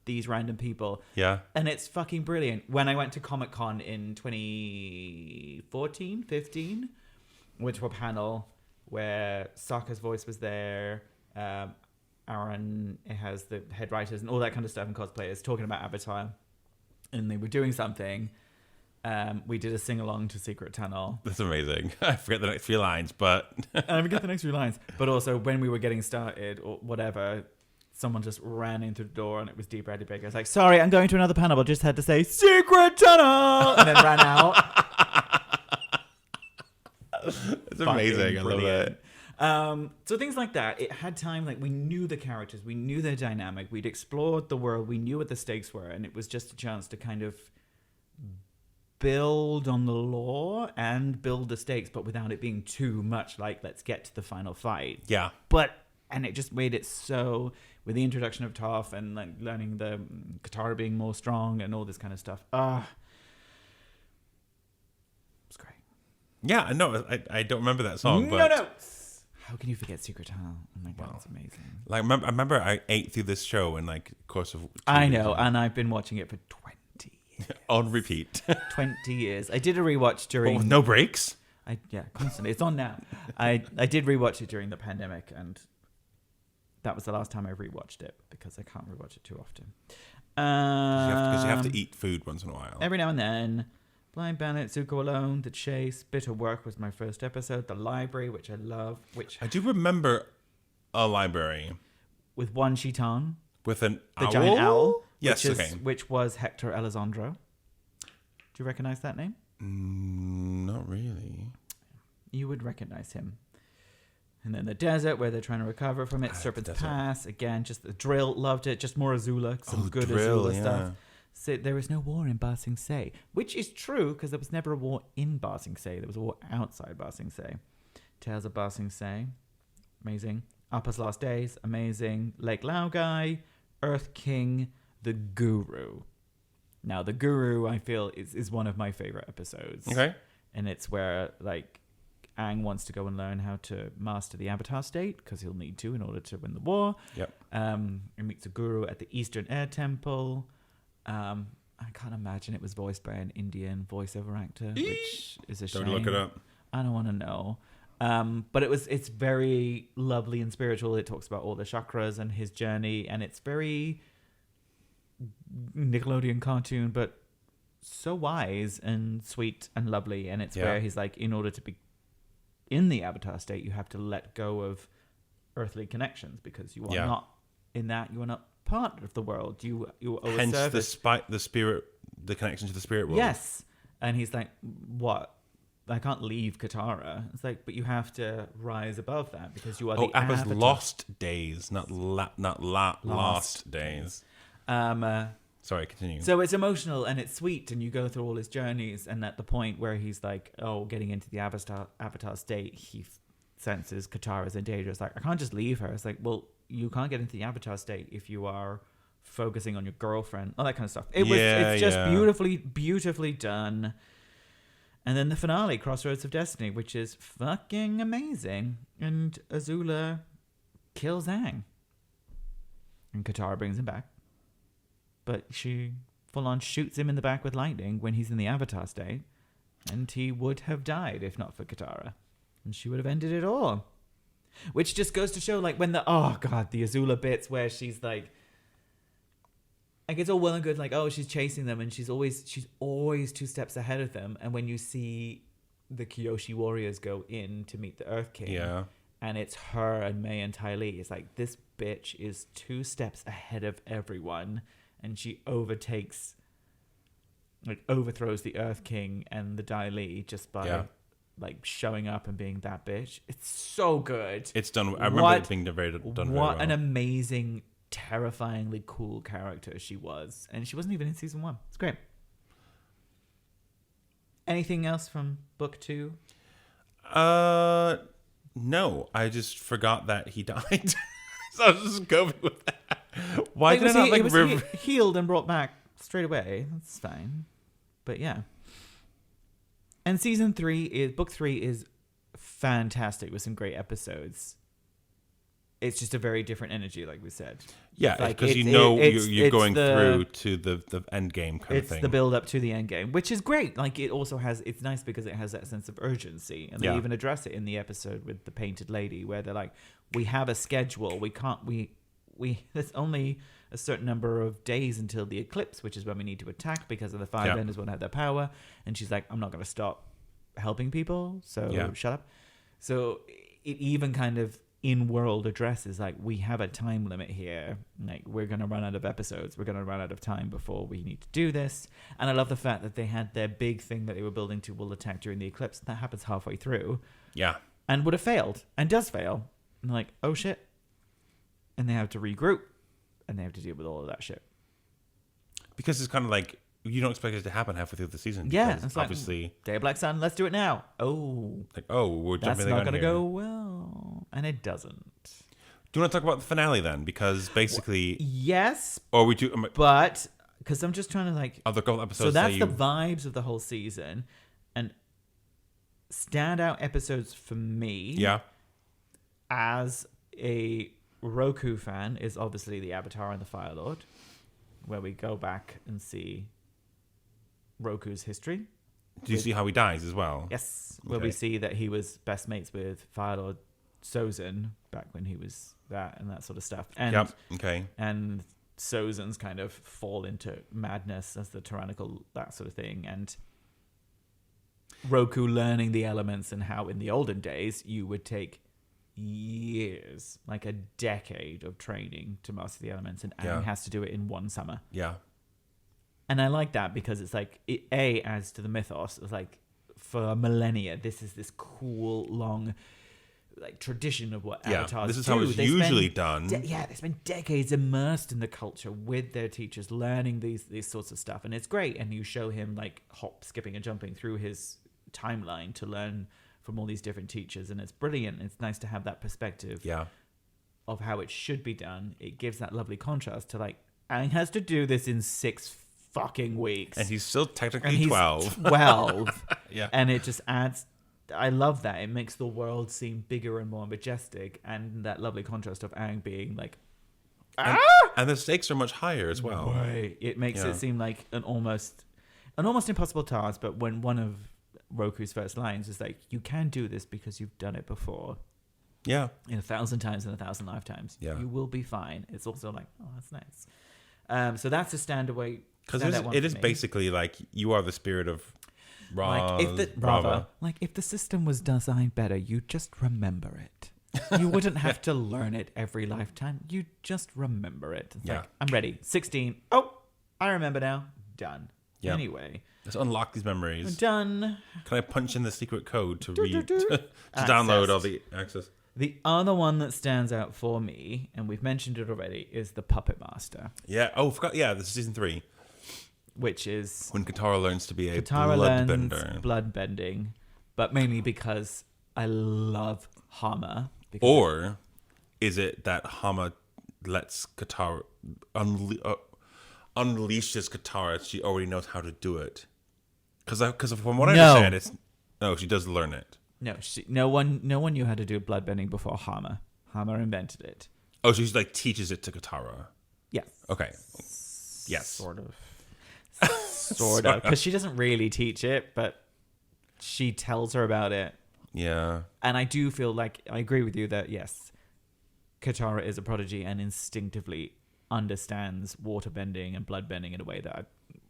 these random people. Yeah. And it's fucking brilliant. When I went to Comic-Con in 2014, 15, went to a panel where Sokka's voice was there. Aaron has the head writers and all that kind of stuff and cosplayers talking about Avatar. And they were doing something. We did a sing-along to Secret Tunnel. That's amazing. I forget the next few lines, but... And I forget the next few lines. But also, when we were getting started or whatever, someone just ran in through the door and it was D. Bradley Baker. I was like, sorry, I'm going to another panel, but just had to say, Secret Tunnel! And then ran out. It's amazing. I love it. So things like that, it had time, like we knew the characters, we knew their dynamic, we'd explored the world, we knew what the stakes were, and it was just a chance to kind of build on the lore and build the stakes, but without it being too much like, let's get to the final fight. Yeah. And it just made it so, with the introduction of Toph and like learning the guitar being more strong and all this kind of stuff. It's great. Yeah, no, I don't remember that song, but... No. How can you forget Secret Tunnel? Oh my God, it's amazing. Like, I remember I ate through this show in like course of 2 I weeks. know, and I've been watching it for 20 years. On repeat. 20 years. I did a rewatch during... But with no breaks? Constantly. It's on now. I did rewatch it during the pandemic, and that was the last time I rewatched it, because I can't rewatch it too often. Because you have to eat food once in a while. Every now and then. Blind Bandit, Zuko Alone, The Chase, Bitter Work was my first episode. The Library, which I love, which I do remember a library. with Wan Shi-tong, With an the owl? giant owl, Yes, which was Hector Elizondo. Do you recognize that name? Not really. You would recognize him. And then the desert, where they're trying to recover from it. Serpent's desert. Pass, again, just the drill, loved it. Just more Azula, some good drill, Azula yeah. stuff. So there was no war in Ba Sing Se, which is true, because there was never a war in Ba Sing Se. There was a war outside Ba Sing Se. Tales of Ba Sing Se, amazing. Appa's Last Days, amazing. Lake Laogai, Earth King, The Guru. Now, The Guru, I feel, is one of my favorite episodes. Okay. And it's where, like, Aang wants to go and learn how to master the Avatar state, because he'll need to in order to win the war. Yep. He meets a guru at the Eastern Air Temple. I can't imagine it was voiced by an Indian voiceover actor, which is a shame. Don't look it up. I don't want to know. But it's very lovely and spiritual. It talks about all the chakras and his journey, and it's very Nickelodeon cartoon, but so wise and sweet and lovely. And it's Yeah. where he's like, in order to be in the Avatar state, you have to let go of earthly connections because you are Yeah. not in that. You are not part of the world. You owe a Hence service. the spirit, the connection to the spirit world. Yes. And he's like, what? I can't leave Katara. It's like, but you have to rise above that because you are the Appa's Avatar. lost days, not lost days. Sorry, continue. So it's emotional and it's sweet, and you go through all his journeys, and at the point where he's like, getting into the Avatar state, he senses Katara's in danger. It's like, I can't just leave her. It's like, well, you can't get into the Avatar state if you are focusing on your girlfriend, all that kind of stuff. It's just beautifully done. And then the finale, Crossroads of Destiny, which is fucking amazing. And Azula kills Aang. And Katara brings him back. But she full on shoots him in the back with lightning when he's in the Avatar state. And he would have died if not for Katara. And she would have ended it all. Which just goes to show, like, when the Azula bits where she's like it's all well and good, like, she's chasing them and she's always 2 steps ahead of them. And when you see the Kyoshi warriors go in to meet the Earth King, and it's her and Mei and Ty Lee, it's like, this bitch is 2 steps ahead of everyone, and she overthrows the Earth King and the Dai Li just by like showing up and being that bitch. It's so good. It's done. I remember it being done very well. What an amazing, terrifyingly cool character she was, and she wasn't even in season 1. It's great. Anything else from book 2? No, I just forgot that he died. So I was just going with that. Why did I not he was healed and brought back straight away? That's fine. But yeah. And book 3 is fantastic with some great episodes. It's just a very different energy, like we said. Yeah, like, because you're going through to the end game kind of thing. It's the build up to the end game, which is great. Like, it also has, it's nice because it has that sense of urgency. And they even address it in the episode with the painted lady, where they're like, we have a schedule. There's only a certain number of days until the eclipse, which is when we need to attack because of the firebenders won't have their power. And she's like, I'm not going to stop helping people, so shut up. So it even kind of in-world addresses, like, we have a time limit here. Like, we're going to run out of episodes. We're going to run out of time before we need to do this. And I love the fact that they had their big thing that they were building to will attack during the eclipse. That happens halfway through. Yeah. And would have failed. And does fail. And they're like, oh, shit. And they have to regroup. And they have to deal with all of that shit. Because it's kind of like, you don't expect it to happen halfway through the season. Yeah. It's obviously. Like, Day of Black Sun, let's do it now. We're jumping the gun. That's not going to go well. And it doesn't. Do you want to talk about the finale then? Because basically. Yes. Or we do. But, because I'm just trying to, like. Of the couple episodes. So that's the vibes of the whole season. And standout episodes for me. Yeah. As a Roku fan is obviously the Avatar and the Fire Lord, where we go back and see Roku's history. Do you see how he dies as well? Yes, where we see that he was best mates with Fire Lord Sozin back when he was that and that sort of stuff. And, and Sozin's kind of fall into madness as the tyrannical, that sort of thing. And Roku learning the elements and how in the olden days you would take years, like a decade of training to master the elements, and Aang has to do it in 1 summer. Yeah. And I like that because it's like, it adds to the mythos. It's like, for millennia, this is this cool, long, like, tradition of what avatars do. This is how it's usually done. They spend decades immersed in the culture with their teachers, learning these sorts of stuff. And it's great. And you show him, like, hop, skipping, and jumping through his timeline to learn from all these different teachers, and it's brilliant. It's nice to have that perspective of how it should be done. It gives that lovely contrast to, like, Aang has to do this in 6 fucking weeks, and he's still technically 12. 12. And it just adds. I love that. It makes the world seem bigger and more majestic, and that lovely contrast of Aang being like, and the stakes are much higher as well. Right. It makes it seem like an almost impossible task. But when one of Roku's first lines is like, you can do this because you've done it before. Yeah. In 1,000 times in 1,000 lifetimes. Yeah. You will be fine. It's also like, oh, that's nice. So that's a standaway Because it is basically like you are the spirit of Rava. Like if the system was designed better, you just remember it. You wouldn't have to learn it every lifetime. You just remember it. It's like, I'm ready. 16. Oh, I remember now. Done. Yeah. Anyway. Let's unlock these memories. Done. Can I punch in the secret code to download all the access? The other one that stands out for me, and we've mentioned it already, is the Puppet Master. Yeah. Oh, forgot. Yeah, this is season 3. Which is... when Katara learns to be a bloodbender. Bloodbending. But mainly because I love Hama. Or is it that Hama lets Katara... unleashes Katara, she already knows how to do it? Because from what I understand, it's... No, she does learn it. No one knew how to do bloodbending before Hama. Hama invented it. Oh, so she like teaches it to Katara. Yes. Okay. Yes. Sort of. Because she doesn't really teach it, but she tells her about it. Yeah. And I do feel like I agree with you that yes, Katara is a prodigy and instinctively understands waterbending and bloodbending in a way that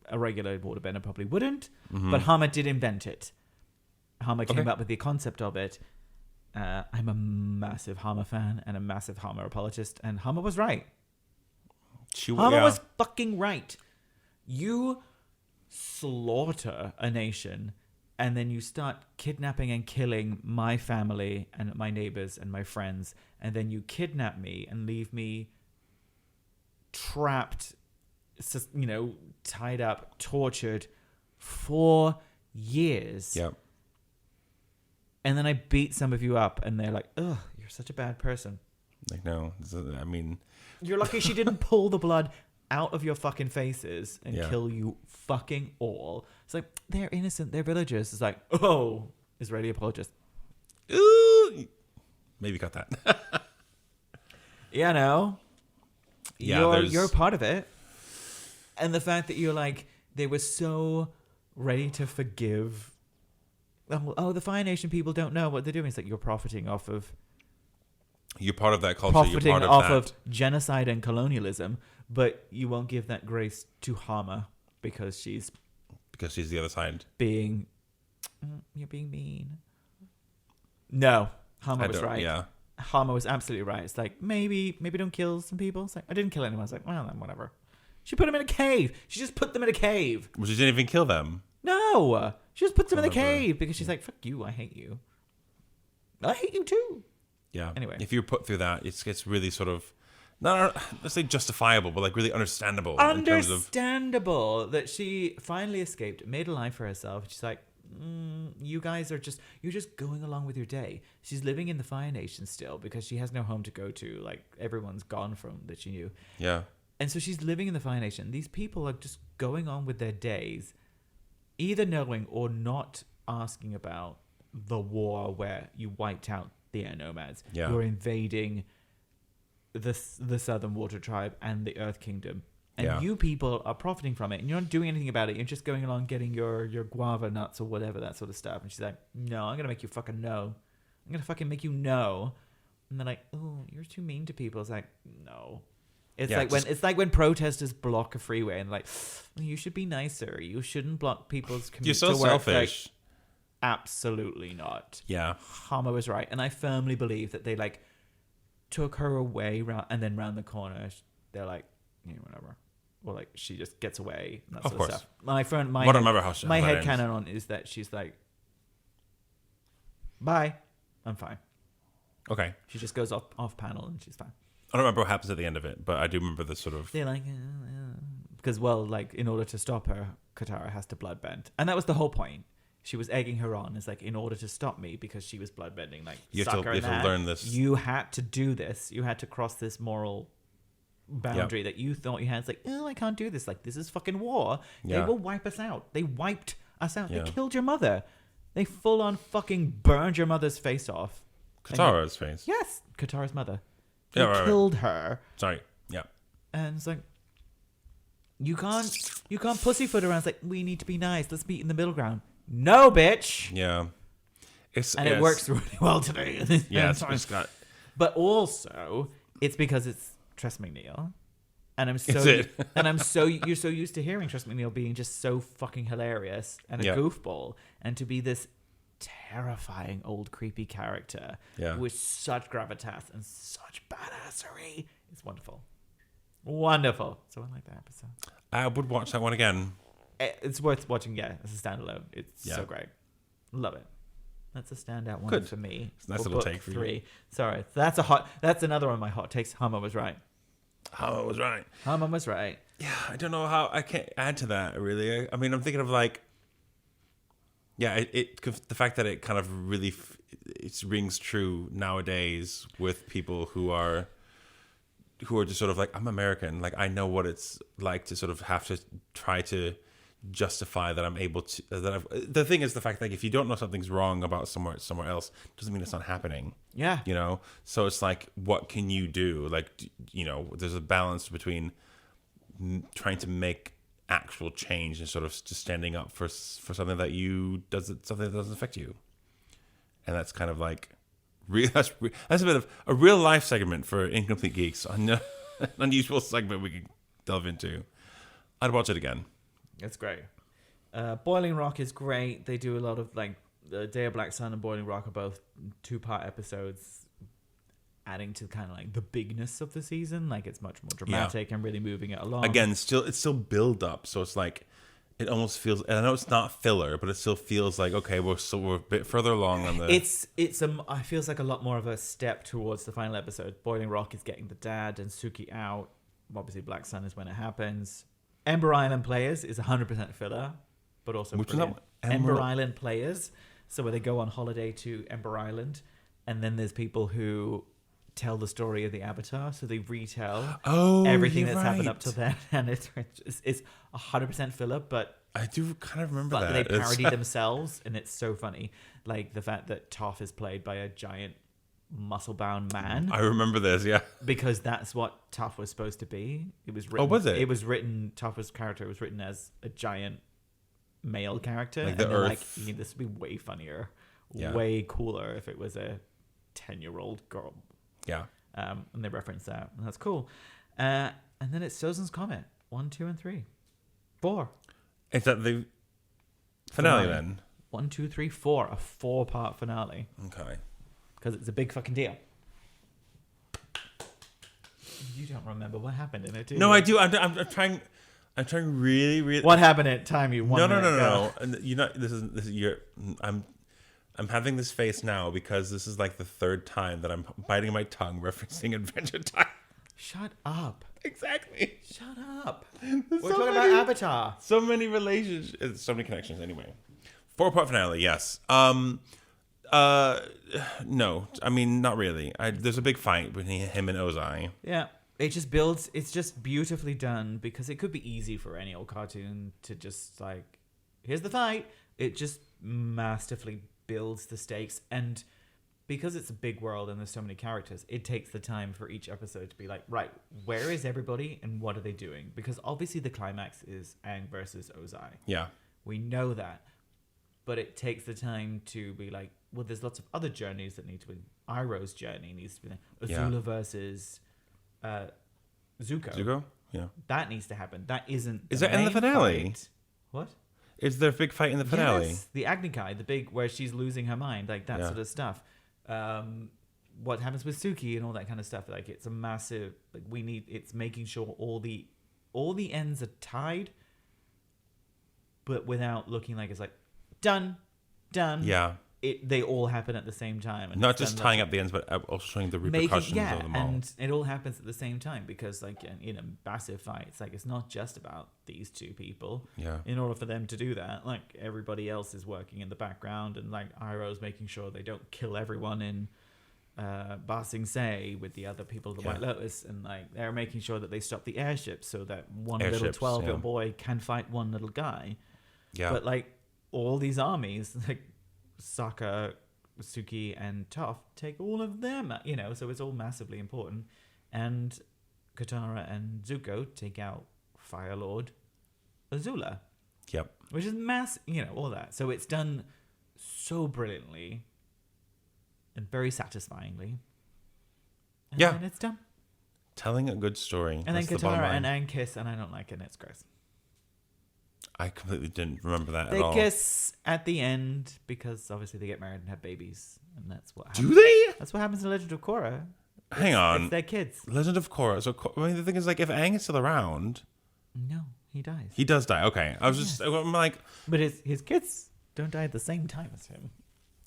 a regular waterbender probably wouldn't. Mm-hmm. But Hama did invent it. Hama came up with the concept of it. I'm a massive Hama fan and a massive Hama apologist, and Hama was right. Hama was fucking right. You slaughter a nation, and then you start kidnapping and killing my family and my neighbors and my friends, and then you kidnap me and leave me trapped, tied up, tortured for years. Yep. And then I beat some of you up, and they're like, ugh, you're such a bad person. Like, no, I mean... You're lucky she didn't pull the blood out of your fucking faces and kill you fucking all. It's like, they're innocent, they're villagers. It's like, oh, Israeli apologist. Ooh! Maybe got that. Yeah, no. Yeah, you're part of it. And the fact that you're like, they were so ready to forgive... Oh, the Fire Nation people don't know what they're doing. It's like you're profiting off of... You're part of that culture. Profiting you're part off of genocide and colonialism, but you won't give that grace to Hama because she's the other side. You're being mean. No, Hama was right. Yeah. Hama was absolutely right. It's like, maybe don't kill some people. It's like, I didn't kill anyone. I was like, well, then whatever. She put them in a cave. She just put them in a cave. Well, she didn't even kill them. No, she just puts them in the cave because she's like, fuck you, I hate you. I hate you too. Yeah. Anyway. If you're put through that, it's really sort of, not let's say justifiable, but like really understandable. Understandable that she finally escaped, made a life for herself. She's like, you guys are you're just going along with your day. She's living in the Fire Nation still because she has no home to go to. Like everyone's gone from that she knew. Yeah. And so she's living in the Fire Nation. These people are just going on with their days, either knowing or not asking about the war where you wiped out the air nomads. Yeah. You're invading the Southern Water Tribe and the Earth Kingdom. And you people are profiting from it. And you're not doing anything about it. You're just going along getting your guava nuts or whatever, that sort of stuff. And she's like, no, I'm going to make you fucking know. I'm going to fucking make you know. And they're like, oh, you're too mean to people. It's like, no. It's like when protesters block a freeway and like, you should be nicer. You shouldn't block people's commute. You're so to work. selfish. Like, absolutely not. Yeah. Hama was right. And I firmly believe that they like took her away and then round the corner they're like, whatever. Or like she just gets away and that sort of stuff. My headcanon on is that she's like, bye, I'm fine. Okay. She just goes off panel and she's fine. I don't remember what happens at the end of it, but I do remember the sort of... They're like... Because, well, like, in order to stop her, Katara has to bloodbend. And that was the whole point. She was egging her on. It's like, in order to stop me, because she was bloodbending, like, you have to learn this. You had to do this. You had to cross this moral boundary that you thought you had. It's like, oh, I can't do this. Like, this is fucking war. Yeah. They will wipe us out. They wiped us out. Yeah. They killed your mother. They full on fucking burned your mother's face off. Katara's face? Yes, Katara's mother. They killed her. Sorry. Yeah. And it's like, you can't pussyfoot around. It's like, we need to be nice. Let's meet in the middle ground. No, bitch. Yeah. It works really well today. Yeah, it's got... But also, it's because it's Tress MacNeille. And I'm so Is it? and I'm so you're so used to hearing Trust McNeil being just so fucking hilarious and a Yeah. goofball, and to be this terrifying old creepy character Yeah. with such gravitas and such badassery. It's wonderful. Wonderful. So I like that episode. I would watch that one again. It's worth watching, yeah, as a standalone. It's Yeah. so great. Love it. That's a standout one Good. for me. It's a nice For little book take for you. 3. Sorry. That's another one of my hot takes. Hama was right. Hama was right. Hama was right. Yeah, I don't know how I can't add to that really. I mean, I'm thinking of like, yeah, the fact that it kind of really it rings true nowadays with people who are just sort of like, I'm American, like I know what it's like to sort of have to try to justify that I'm able to the thing is the fact that if you don't know something's wrong about somewhere else doesn't mean it's not happening. Yeah. You know, so it's like, what can you do? Like, you know, there's a balance between trying to make actual change and sort of just standing up for something that something that doesn't affect you. And that's kind of like that's a bit of a real life segment for Incomplete Geeks, an unusual segment we could delve into. I'd watch it again. It's great. Boiling Rock is great. They do a lot of like the Day of Black Sun and Boiling Rock are both 2-part episodes, adding to kind of like the bigness of the season. Like it's much more dramatic and really moving it along. Again, it's still build up, so it's like it almost feels. And I know it's not filler, but it still feels like, okay, we're a bit further along on the. It feels like a lot more of a step towards the final episode. Boiling Rock is getting the dad and Suki out. Obviously, Black Sun is when it happens. Ember Island Players is 100% filler, but also Which brilliant. was that one? Ember Island Players. So where they go on holiday to Ember Island, and then there's people who tell the story of the Avatar, so they retell everything that's happened up to then, and it's 100% filler, but I do kind of remember that. they parody themselves, and it's so funny. Like the fact that Toph is played by a giant muscle-bound man. I remember this, yeah. Because that's what Toph was supposed to be. It was written, Oh, was it? It was written. Toph's character was written as a giant male character, Like the and they're Earth. like, this would be way funnier, Yeah. way cooler if it was a 10-year-old girl. Yeah. And they reference that, and that's cool. And then it's Sozin's Comet 1, 2, and 3, 4. Is that the finale then? 1, 2, 3, 4. A 4-part finale. Okay. Because it's a big fucking deal. You don't remember what happened in it, do you? No, I do. I'm trying. I'm trying really. What happened at time you? No. And you know, this is you're. I'm having this face now because this is like the third time that I'm biting my tongue referencing Adventure Time. Shut up. Exactly. Shut up. There's We're so talking many- about Avatar. So many relationships. So many connections. Anyway, 4-part finale. Yes. No. I mean, not really. There's a big fight between him and Ozai. Yeah. It just builds. It's just beautifully done, because it could be easy for any old cartoon to just like, here's the fight. It just masterfully builds the stakes, and because it's a big world and there's so many characters, it takes the time for each episode to be like, right, where is everybody and what are they doing? Because obviously the climax is Aang versus Ozai. Yeah. We know that. But it takes the time to be like, well, there's lots of other journeys that need to be. Iroh's journey needs to be there. Azula versus Zuko. Zuko? Yeah. That needs to happen. That isn't. Is that in the main finale? fight. What? Is there a big fight in the finale? Yes, the Agni Kai, the big where she's losing her mind, like that sort of stuff. What happens with Suki and all that kind of stuff. Like it's a massive. Like it's making sure all the ends are tied, but without looking like it's like done. Yeah. They all happen at the same time. And Not it's just done tying up the ends, but also showing the repercussions of them all. and it all happens at the same time, because like in a massive fight, it's like it's not just about these two people. Yeah. In order for them to do that, like everybody else is working in the background, and like Iroh's making sure they don't kill everyone in Ba Sing Se with the other people of the White Lotus, and like they're making sure that they stop the airships so that one little Airships, 12-year-old boy can fight one little guy. Yeah. But like all these armies, like Sokka, Suki, and Toph take all of them, so it's all massively important. And Katara and Zuko take out Fire Lord Azula. Yep. Which is all that. So it's done so brilliantly and very satisfyingly. And then it's done. Telling a good story. And That's then the bottom Katara line. and Aang kiss, and I don't like it, and it's gross. I completely didn't remember that They at all. kiss at the end because obviously they get married and have babies, and that's what happens. Do they? That's what happens in Legend of Korra. Hang on. It's their kids. Legend of Korra. So, I mean, the thing is, like, if Aang is still around, No, he dies. he does die. Okay. I was just, I'm like, But his kids don't die at the same time as him.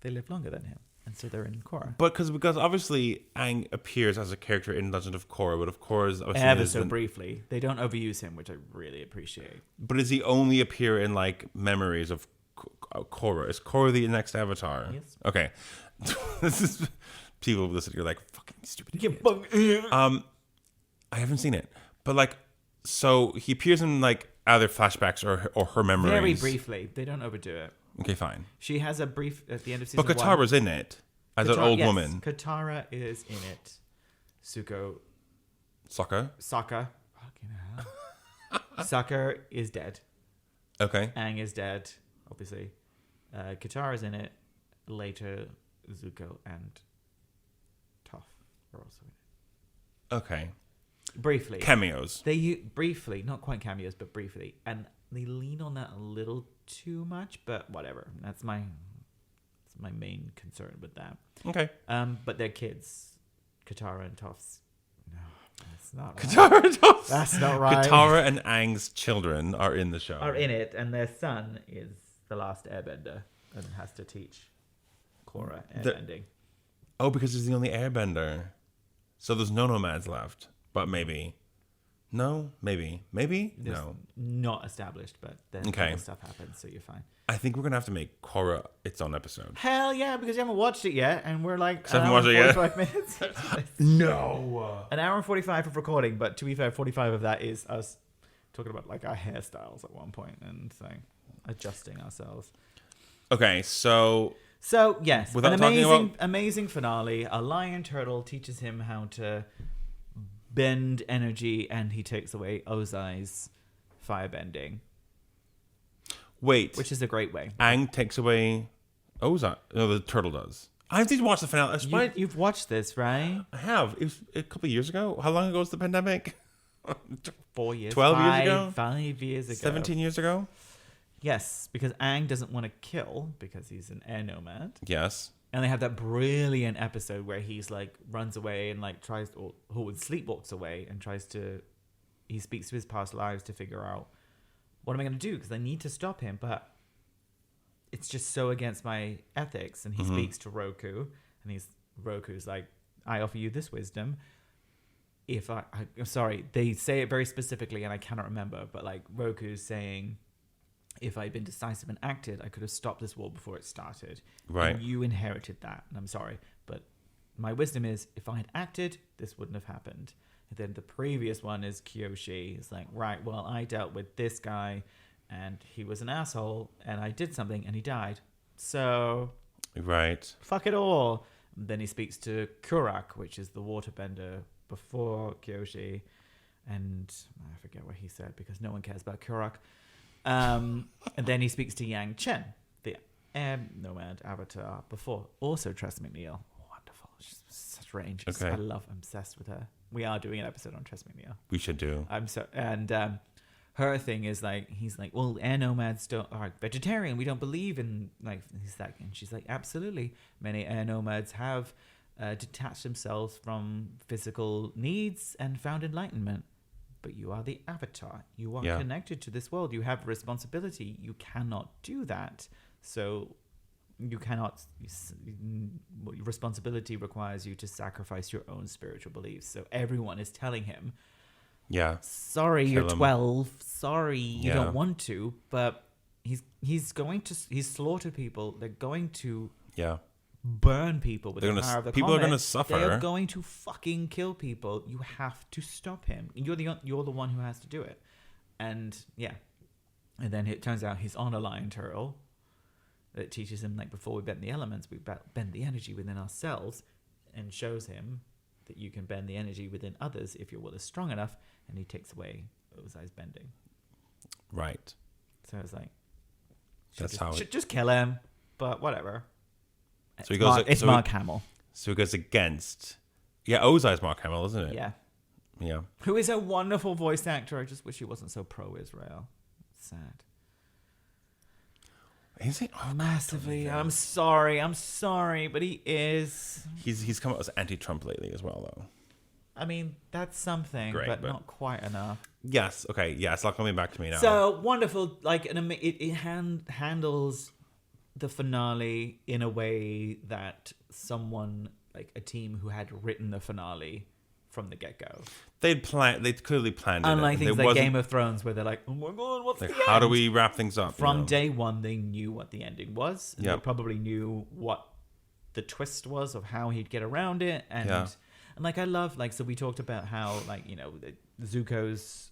They live longer than him, and so they're in Korra. but because obviously Aang appears as a character in Legend of Korra, but of course, obviously Ever there's so the- briefly. They don't overuse him, which I really appreciate. But does he only appear in like memories of Korra? Is Korra the next Avatar? Yes. Okay. This is people listening. You're like fucking stupid. Yeah, idiot. I haven't seen it, but like, so he appears in like either flashbacks or her memories. very briefly. They don't overdo it. Okay, fine. She has a brief at the end of season But 1. Katara's in it as an old yes, woman. Katara is in it. Sokka. Sokka. Fucking hell. Sokka is dead. Okay. Aang is dead, obviously. Katara's in it. Later, Zuko and Toph are also in it. Okay. Briefly. Cameos. Briefly, not quite cameos, but briefly. And they lean on that a little too much, but whatever. That's my main concern with that. Okay. But they're kids. Katara and Toph's. No, that's not right. Katara and Toph. That's not right. Katara and Aang's children are in the show. Are in it, and their son is the last airbender and has to teach Korra airbending. Oh, because he's the only airbender. So there's no nomads left. But maybe. No? Maybe. Maybe? There's No. not established, but then Okay. other stuff happens, so you're fine. I think we're going to have to make Korra its own episode. Hell yeah, because you haven't watched it yet, and we're like I haven't watched it yet. 45 minutes. into this. No. An hour and 45 of recording, but to be fair, 45 of that is us talking about like our hairstyles at one point and saying adjusting ourselves. Okay, so So yes, Without an talking amazing finale. A lion turtle teaches him how to bend energy, and he takes away Ozai's firebending, wait. which is a great way. Aang takes away Ozai. No, the turtle does. I did watch the finale. You've watched this, right? I have. It was a couple of years ago. How long ago was the pandemic? 4 years, 12 years ago? 5 years ago, 17 years ago? Yes, because Aang doesn't want to kill because he's an air nomad. Yes. And they have that brilliant episode where he's like runs away and like tries, or sleepwalks away and he speaks to his past lives to figure out what am I going to do because I need to stop him, but it's just so against my ethics. And he speaks to Roku, and Roku's like, I offer you this wisdom. If I'm sorry, they say it very specifically and I cannot remember, but like Roku's saying, if I'd been decisive and acted, I could have stopped this war before it started. Right. And you inherited that. And I'm sorry. But my wisdom is, if I had acted, this wouldn't have happened. And then the previous one is Kyoshi. It's like, right, well, I dealt with this guy, and he was an asshole, and I did something, and he died. So, Right. fuck it all. And then he speaks to Kurak, which is the waterbender before Kyoshi. And I forget what he said, because no one cares about Kurak. And then he speaks to Yang Chen, the air nomad avatar before. Also Tress McNeil. Wonderful. She's such range. Okay. I'm obsessed with her. We are doing an episode on Tress McNeil. We should do. Her thing is like, he's like, well, air nomads are vegetarian. We don't believe in like, he's like, and she's like, absolutely. Many air nomads have detached themselves from physical needs and found enlightenment. But you are the avatar. You are connected to this world. You have responsibility. You cannot do that. So you cannot. Responsibility requires you to sacrifice your own spiritual beliefs. So everyone is telling him, Yeah. sorry, Kill you're him. 12. Sorry, you Yeah. don't want to. But he's slaughtered people. They're going to Yeah. burn people with They're the gonna- power of the people are comet. gonna suffer. They are going to fucking kill people. You have to stop him. You're the one who has to do it. And yeah, and then it turns out he's on a lion turtle that teaches him, like, before we bend the elements, we bend the energy within ourselves, and shows him that you can bend the energy within others if your will is strong enough. And he takes away Ozai's bending. Right. So it's like, Should just kill him, but whatever. So he goes. It's Mark Hamill. So he goes against. Yeah, Ozai's Mark Hamill, isn't it? Yeah. Yeah. Who is a wonderful voice actor. I just wish he wasn't so pro-Israel. Sad. Is he? Oh, Massively. God, I'm sorry, but he is. He's come out as anti-Trump lately as well, though. I mean, that's something, Great, but but- not quite enough. Yes. Okay. Yeah. It's not coming back to me now. So wonderful. Like, it handles the finale in a way that someone, like a team who had written the finale from the get-go. They'd clearly planned it. Unlike things There like wasn't- Game of Thrones, where they're like, oh my God, what's Like, the how do end? we wrap things up? From you know? day one, they knew what the ending was. And Yep. They probably knew what the twist was of how he'd get around it. And, Yeah. and like, I love, like, so we talked about how, like, you know, Zuko's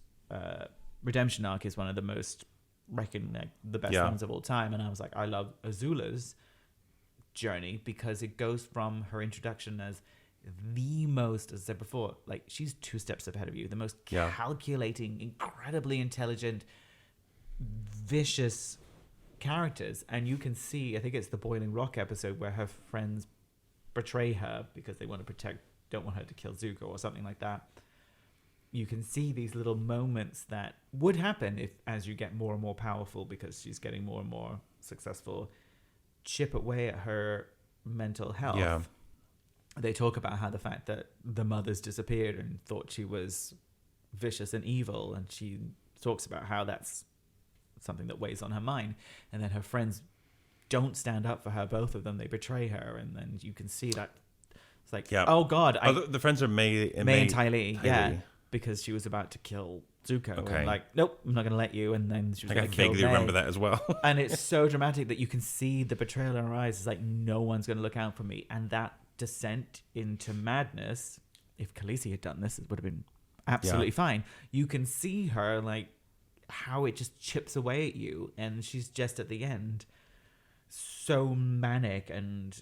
redemption arc is one of the most the best Yeah. ones of all time. And I was like, I love Azula's journey because it goes from her introduction as the most, as I said before, like, she's 2 steps ahead of you, the most Yeah. calculating, incredibly intelligent, vicious characters. And you can see, I think it's the Boiling Rock episode where her friends betray her because they want to don't want her to kill Zuko or something like that. You can see these little moments that would happen if, as you get more and more powerful because she's getting more and more successful, chip away at her mental health. Yeah. They talk about how the fact that the mother's disappeared and thought she was vicious and evil, and she talks about how that's something that weighs on her mind. And then her friends don't stand up for her, both of them. They betray her, and then you can see that it's like, Yeah. oh God, the friends are May and Ty Lee, Ty yeah, Lee. because she was about to kill Zuko. Okay. And like, nope, I'm not going to let you. And then she was Like, I going to kill vaguely May. remember that as well. And it's so dramatic that you can see the betrayal in her eyes. It's like, no one's going to look out for me. And that descent into madness, if Khaleesi had done this, it would have been absolutely fine. You can see her, like, how it just chips away at you. And she's just at the end so manic and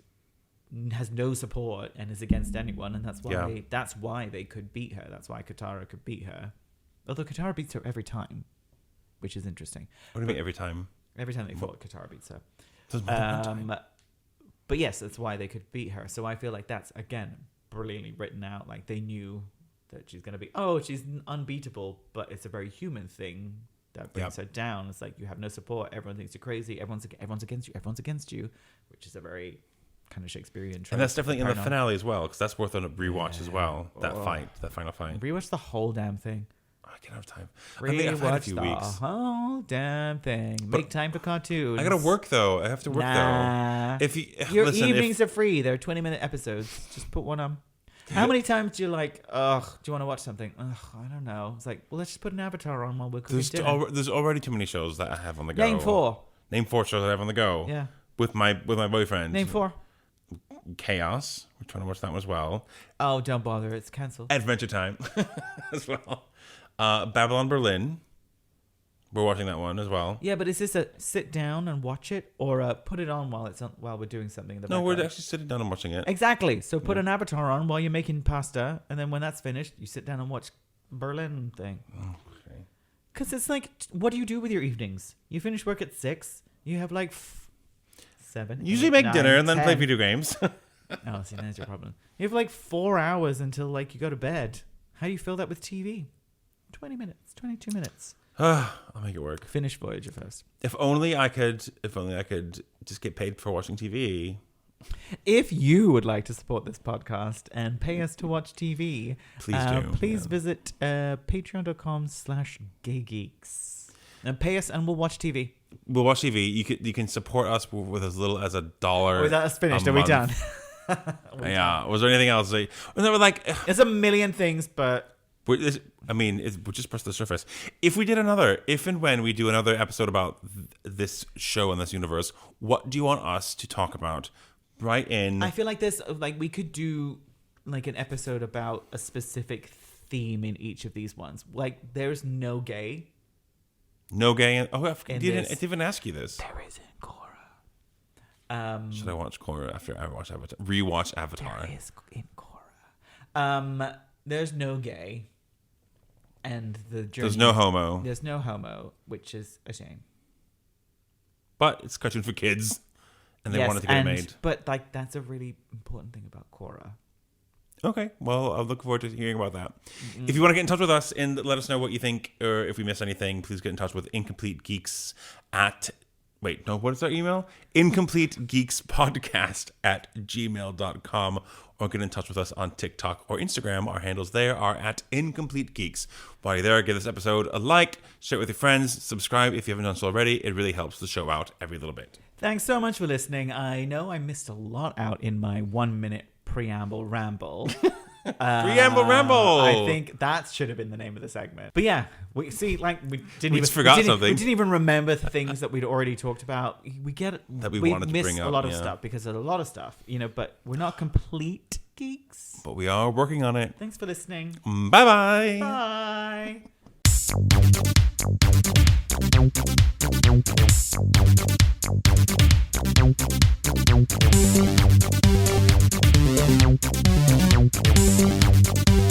has no support and is against anyone. And that's why they could beat her. That's why Katara could beat her. Although Katara beats her every time, which is interesting. What do you mean every time? Every time they fought, Katara beats her. There's more than one time. But yes, that's why they could beat her. So I feel like that's, again, brilliantly written out. Like, they knew that she's going to be, she's unbeatable, but it's a very human thing that brings her down. It's like, you have no support. Everyone thinks you're crazy. Everyone's against you. Everyone's against you, which is a very kind of Shakespearean trope. And that's definitely in the Paranormal. finale as well, because that's worth a rewatch as well. That final fight. Rewatch the whole damn thing. I can't have time. I mean, I've had a Rewatch few the weeks. whole damn thing. Make time for cartoons. I gotta work though. I have to work Nah. though. If you Your listen, evenings are free. They're 20-minute episodes. Just put one on. How many times do you like, do you want to watch something? I don't know. It's like, well, let's just put an Avatar on while we're cooking dinner. there's already too many shows that I have on the go. Name 4. Name 4 shows that I have on the go. Yeah. With my boyfriend. Name 4. Chaos. We're trying to watch that one as well. Oh, don't bother. It's cancelled. Adventure Time as well. Babylon Berlin. We're watching that one as well. Yeah, but is this a sit down and watch it, or put it on while we're doing something in the No, background? we're actually sitting down and watching it. Exactly. So put an Avatar on while you're making pasta, and then when that's finished, you sit down and watch Berlin thing. Okay. Because it's like, what do you do with your evenings? You finish work at 6. You have like 7. Usually 8, make 9, dinner and then 10. play video games. Oh, see, that's your problem. You have like 4 hours until like you go to bed. How do you fill that with TV? 20 minutes, 22 minutes. I'll make it work. Finish Voyager first. If only I could just get paid for watching TV. If you would like to support this podcast and pay us to watch TV, Please do. Visit patreon.com/gaygeeks and pay us and we'll watch TV. We'll watch TV. You can support us with as little as $1. Oh, that's finished. a Are we month. done? Yeah. Was there anything else? Like, was there like There's a million things, but we're just press the surface. If and when we do another episode about this show and this universe, what do you want us to talk about? Right in. I feel like this, like, we could do like an episode about a specific theme in each of these ones. Like, there's no gay. No gay. I In didn't this. even ask you this. There is in Korra. Should I watch Korra after I watch Avatar? Rewatch Avatar. There is in Korra. There's no gay. And the journey. There's no homo. There's no homo, which is a shame. But it's a cartoon for kids, and they wanted to get it made. But like, that's a really important thing about Korra. Okay, well, I'll look forward to hearing about that. If you want to get in touch with us and let us know what you think, or if we missed anything, please get in touch with incompletegeeks at... Wait, no, what is our email? incompletegeekspodcast@gmail.com, or get in touch with us on TikTok or Instagram. Our handles there are at incompletegeeks. While you're there, give this episode a like, share it with your friends, subscribe if you haven't done so already. It really helps the show out every little bit. Thanks so much for listening. I know I missed a lot out in my 1 minute preamble ramble. Preamble ramble. I think that should have been the name of the segment. But yeah, we forgot something. We didn't even remember things that we'd already talked about. We get it. That we wanted to bring up. A lot of stuff because of a lot of stuff, but we're not complete geeks. But we are working on it. Thanks for listening. Bye-bye. Bye. Bye.